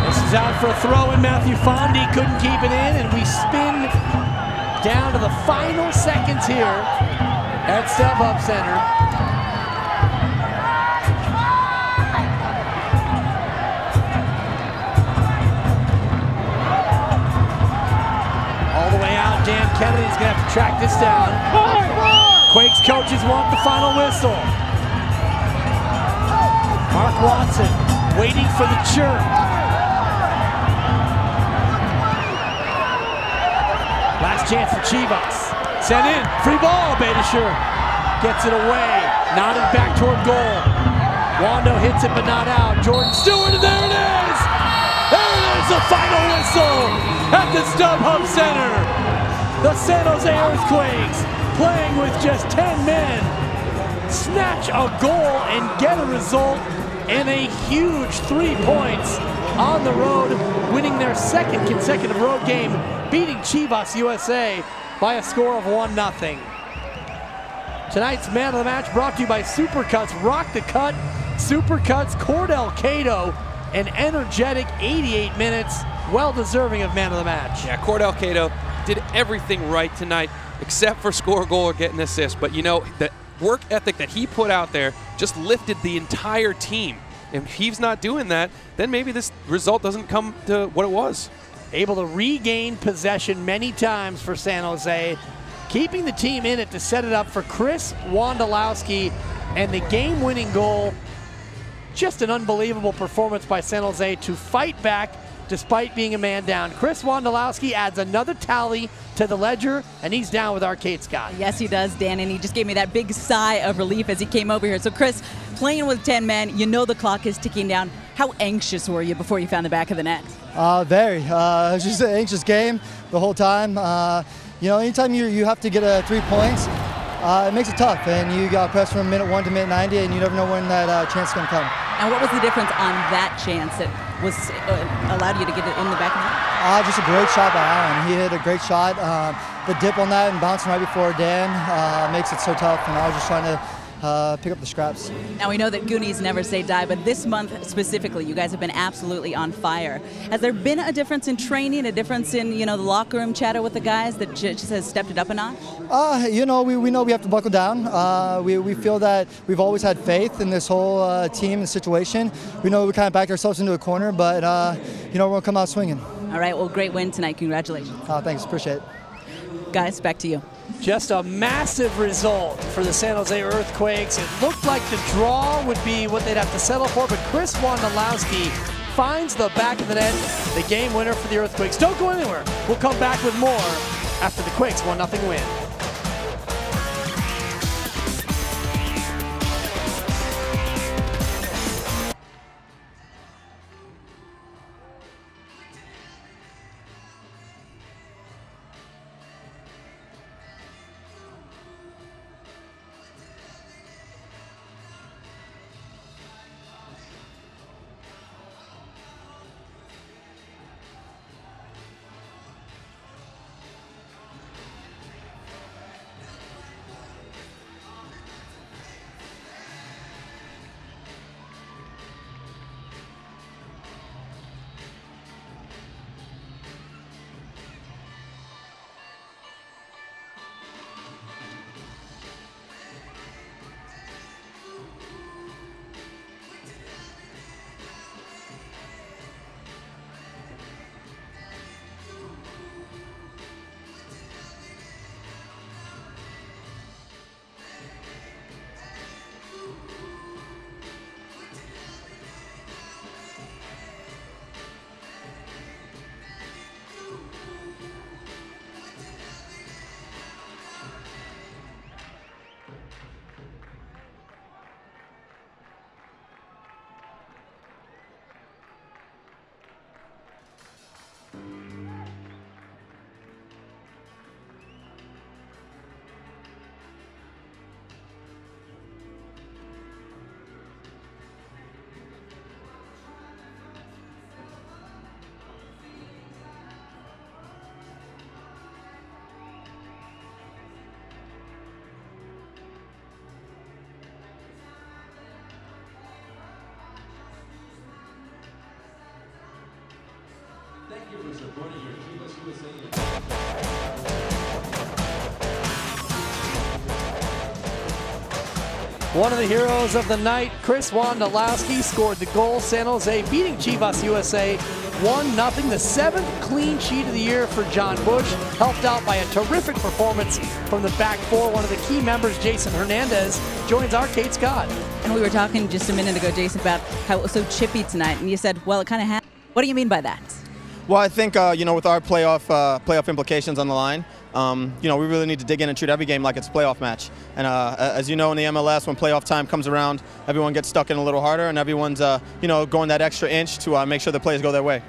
This is out for a throw, and Matthew Fondi couldn't keep it in, and we spin down to the final seconds here at StubHub Center. All the way out, Dan Kennedy's gonna have to track this down. Quakes coaches want the final whistle. Mark Watson waiting for the chirp. Last chance for Chivas. Sent in, free ball, Beitashour gets it away, nodded back toward goal. Wando hits it but not out. Jordan Stewart, and there it is! There it is, the final whistle at the StubHub Center. The San Jose Earthquakes, playing with just 10 men, snatch a goal and get a result, and a huge 3 points on the road, winning their second consecutive road game, beating Chivas USA by a score of 1-0. Tonight's man of the match brought to you by Supercuts. Rock the cut. Supercuts, Cordell Cato, an energetic 88 minutes, well deserving of man of the match. Yeah, Cordell Cato did everything right tonight except for score a goal or get an assist. But you know, the work ethic that he put out there just lifted the entire team. If he's not doing that, then maybe this result doesn't come to what it was. Able to regain possession many times for San Jose, keeping the team in it to set it up for Chris Wondolowski, and the game-winning goal. Just an unbelievable performance by San Jose to fight back despite being a man down. Chris Wondolowski adds another tally to the ledger, and he's down with Arcade Scott. Yes, he does, Dan, and he just gave me that big sigh of relief as he came over here. So, Chris, playing with 10 men, you know the clock is ticking down. How anxious were you before you found the back of the net? Very. It was just an anxious game the whole time. You know, anytime you have to get 3 points, it makes it tough, and you got pressed from minute 1 to minute 90, and you never know when that chance is going to come. And what was the difference on that chance that was allowed you to get it in the back of the net? Just a great shot by Allen. He hit a great shot. The dip on that and bouncing right before Dan makes it so tough, and I was just trying to pick up the scraps. Now, we know that Goonies never say die, but this month specifically, you guys have been absolutely on fire. Has there been a difference in training, a difference in, you know, the locker room chatter with the guys that just has stepped it up a notch? You know, we know we have to buckle down. We feel that we've always had faith in this whole team and situation. We know we kind of backed ourselves into a corner, but, you know, we're going to come out swinging. All right, well, great win tonight. Congratulations. Thanks, appreciate it. Guys, back to you. Just a massive result for the San Jose Earthquakes. It looked like the draw would be what they'd have to settle for, but Chris Wondolowski finds the back of the net, the game winner for the Earthquakes. Don't go anywhere. We'll come back with more after the Quakes 1-0 win. One of the heroes of the night, Chris Wondolowski, scored the goal. San Jose beating Chivas USA 1-0. The 7th clean sheet of the year for John Bush, helped out by a terrific performance from the back four. One of the key members, Jason Hernandez, joins our Kate Scott. And we were talking just a minute ago, Jason, about how it was so chippy tonight, and you said, well, it kind of happened. What do you mean by that? Well, I think, with our playoff implications on the line, we really need to dig in and treat every game like it's a playoff match. And as you know, in the MLS, when playoff time comes around, everyone gets stuck in a little harder, and everyone's, going that extra inch to make sure the plays go their way.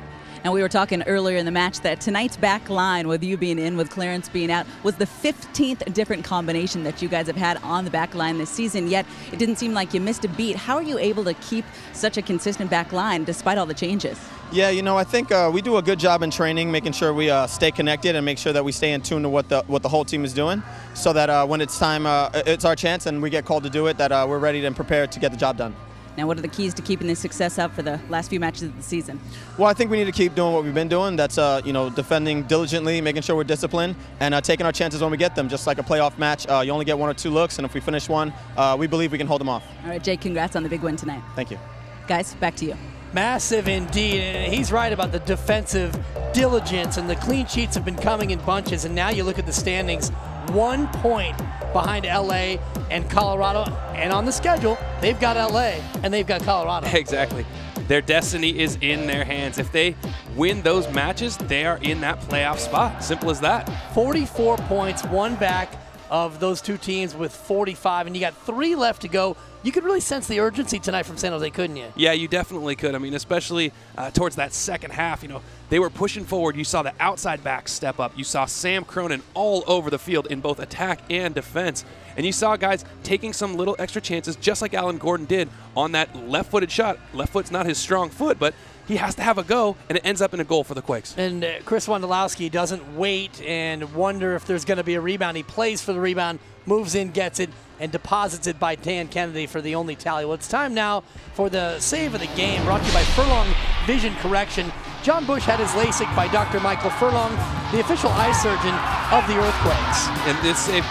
And we were talking earlier in the match that tonight's back line, with you being in, with Clarence being out, was the 15th different combination that you guys have had on the back line this season, yet it didn't seem like you missed a beat. How are you able to keep such a consistent back line despite all the changes? Yeah, I think we do a good job in training, making sure we stay connected and make sure that we stay in tune to what the whole team is doing, so that when it's time, it's our chance and we get called to do it, that we're ready and prepared to get the job done. Now, what are the keys to keeping this success up for the last few matches of the season? Well, I think we need to keep doing what we've been doing. That's, defending diligently, making sure we're disciplined, and taking our chances when we get them. Just like a playoff match, you only get 1 or 2 looks, and if we finish one, we believe we can hold them off. All right, Jake, congrats on the big win tonight. Thank you. Guys, back to you. Massive indeed, and he's right about the defensive diligence, and the clean sheets have been coming in bunches, and now you look at the standings, 1 point behind LA and Colorado, and on the schedule, they've got LA and they've got Colorado. Exactly. Their destiny is in their hands. If they win those matches, they are in that playoff spot. Simple as that. 44 points, one back of those two teams with 45, and you got 3 left to go. You could really sense the urgency tonight from San Jose, couldn't you? Yeah, you definitely could. I mean, especially towards that second half, they were pushing forward. You saw the outside backs step up. You saw Sam Cronin all over the field in both attack and defense. And you saw guys taking some little extra chances, just like Alan Gordon did on that left-footed shot. Left foot's not his strong foot, but he has to have a go, and it ends up in a goal for the Quakes. And Chris Wondolowski doesn't wait and wonder if there's going to be a rebound. He plays for the rebound, moves in, gets it, and deposits it by Dan Kennedy for the only tally. Well, it's time now for the save of the game, brought to you by Furlong Vision Correction. John Bush had his LASIK by Dr. Michael Furlong, the official eye surgeon of the Earthquakes. And this save,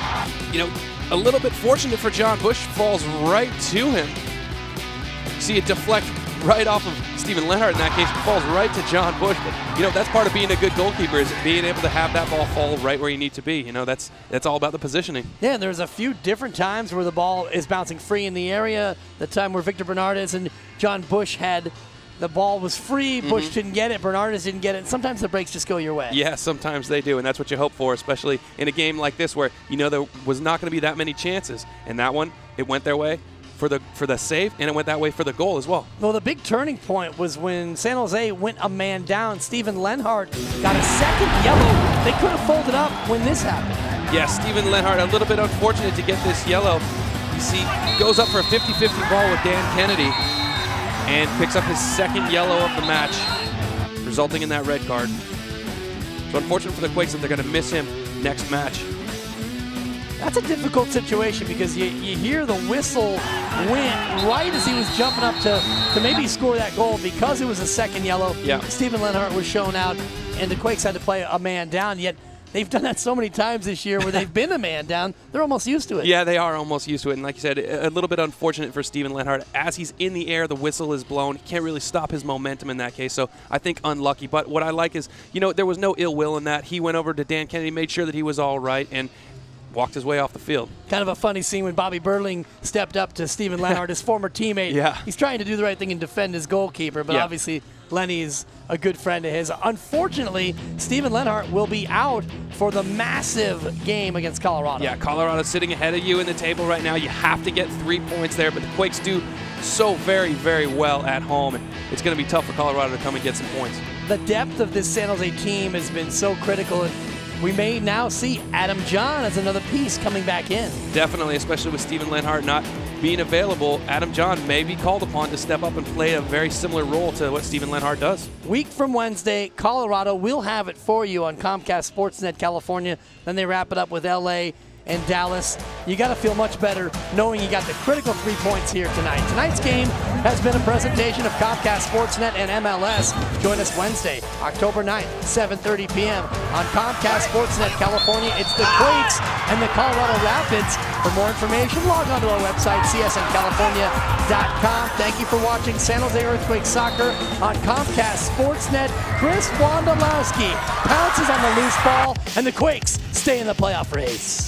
a little bit fortunate for John Bush, falls right to him. See it deflect right off of Steven Lenhart in that case, falls right to John Bush. But, that's part of being a good goalkeeper, is being able to have that ball fall right where you need to be. That's all about the positioning. Yeah, and there's a few different times where the ball is bouncing free in the area. The time where Victor Bernardes and John Bush had the ball was free, Bush didn't get it, Bernardes didn't get it. Sometimes the breaks just go your way. Yeah, sometimes they do, and that's what you hope for, especially in a game like this where there was not going to be that many chances. And that one, it went their way for the save, and it went that way for the goal as well. Well, the big turning point was when San Jose went a man down. Steven Lenhart got a second yellow. They could have folded up when this happened. Yeah, Steven Lenhart, a little bit unfortunate to get this yellow. You see, goes up for a 50-50 ball with Dan Kennedy and picks up his second yellow of the match, resulting in that red card. So unfortunate for the Quakes that they're going to miss him next match. That's a difficult situation because you hear the whistle went right as he was jumping up to maybe score that goal. Because it was a second yellow, Steven Lenhart was shown out, and the Quakes had to play a man down, yet they've done that so many times this year where they've been a man down. They're almost used to it. Yeah, they are almost used to it. And like you said, a little bit unfortunate for Steven Lenhart. As he's in the air, the whistle is blown. He can't really stop his momentum in that case. So I think unlucky. But what I like is, there was no ill will in that. He went over to Dan Kennedy, made sure that he was all right, and walked his way off the field. Kind of a funny scene when Bobby Burling stepped up to Steven Lenhart, his former teammate. Yeah. He's trying to do the right thing and defend his goalkeeper, but obviously Lenny is a good friend of his. Unfortunately, Steven Lenhart will be out for the massive game against Colorado. Yeah, Colorado's sitting ahead of you in the table right now. You have to get 3 points there, but the Quakes do so very, very well at home. And it's going to be tough for Colorado to come and get some points. The depth of this San Jose team has been so critical, and we may now see Adam John as another piece coming back in. Definitely, especially with Steven Lenhart not being available. Adam John may be called upon to step up and play a very similar role to what Steven Lenhart does. Week from Wednesday, Colorado will have it for you on Comcast Sportsnet California. Then they wrap it up with LA in Dallas. You got to feel much better knowing you got the critical 3 points here tonight. Tonight's game has been a presentation of Comcast Sportsnet and MLS. Join us Wednesday, October 9th, 7:30 p.m. on Comcast Sportsnet California. It's the Quakes and the Colorado Rapids. For more information, log on to our website, csncalifornia.com. Thank you for watching San Jose Earthquakes Soccer on Comcast Sportsnet. Chris Wondolowski pounces on the loose ball, and the Quakes stay in the playoff race.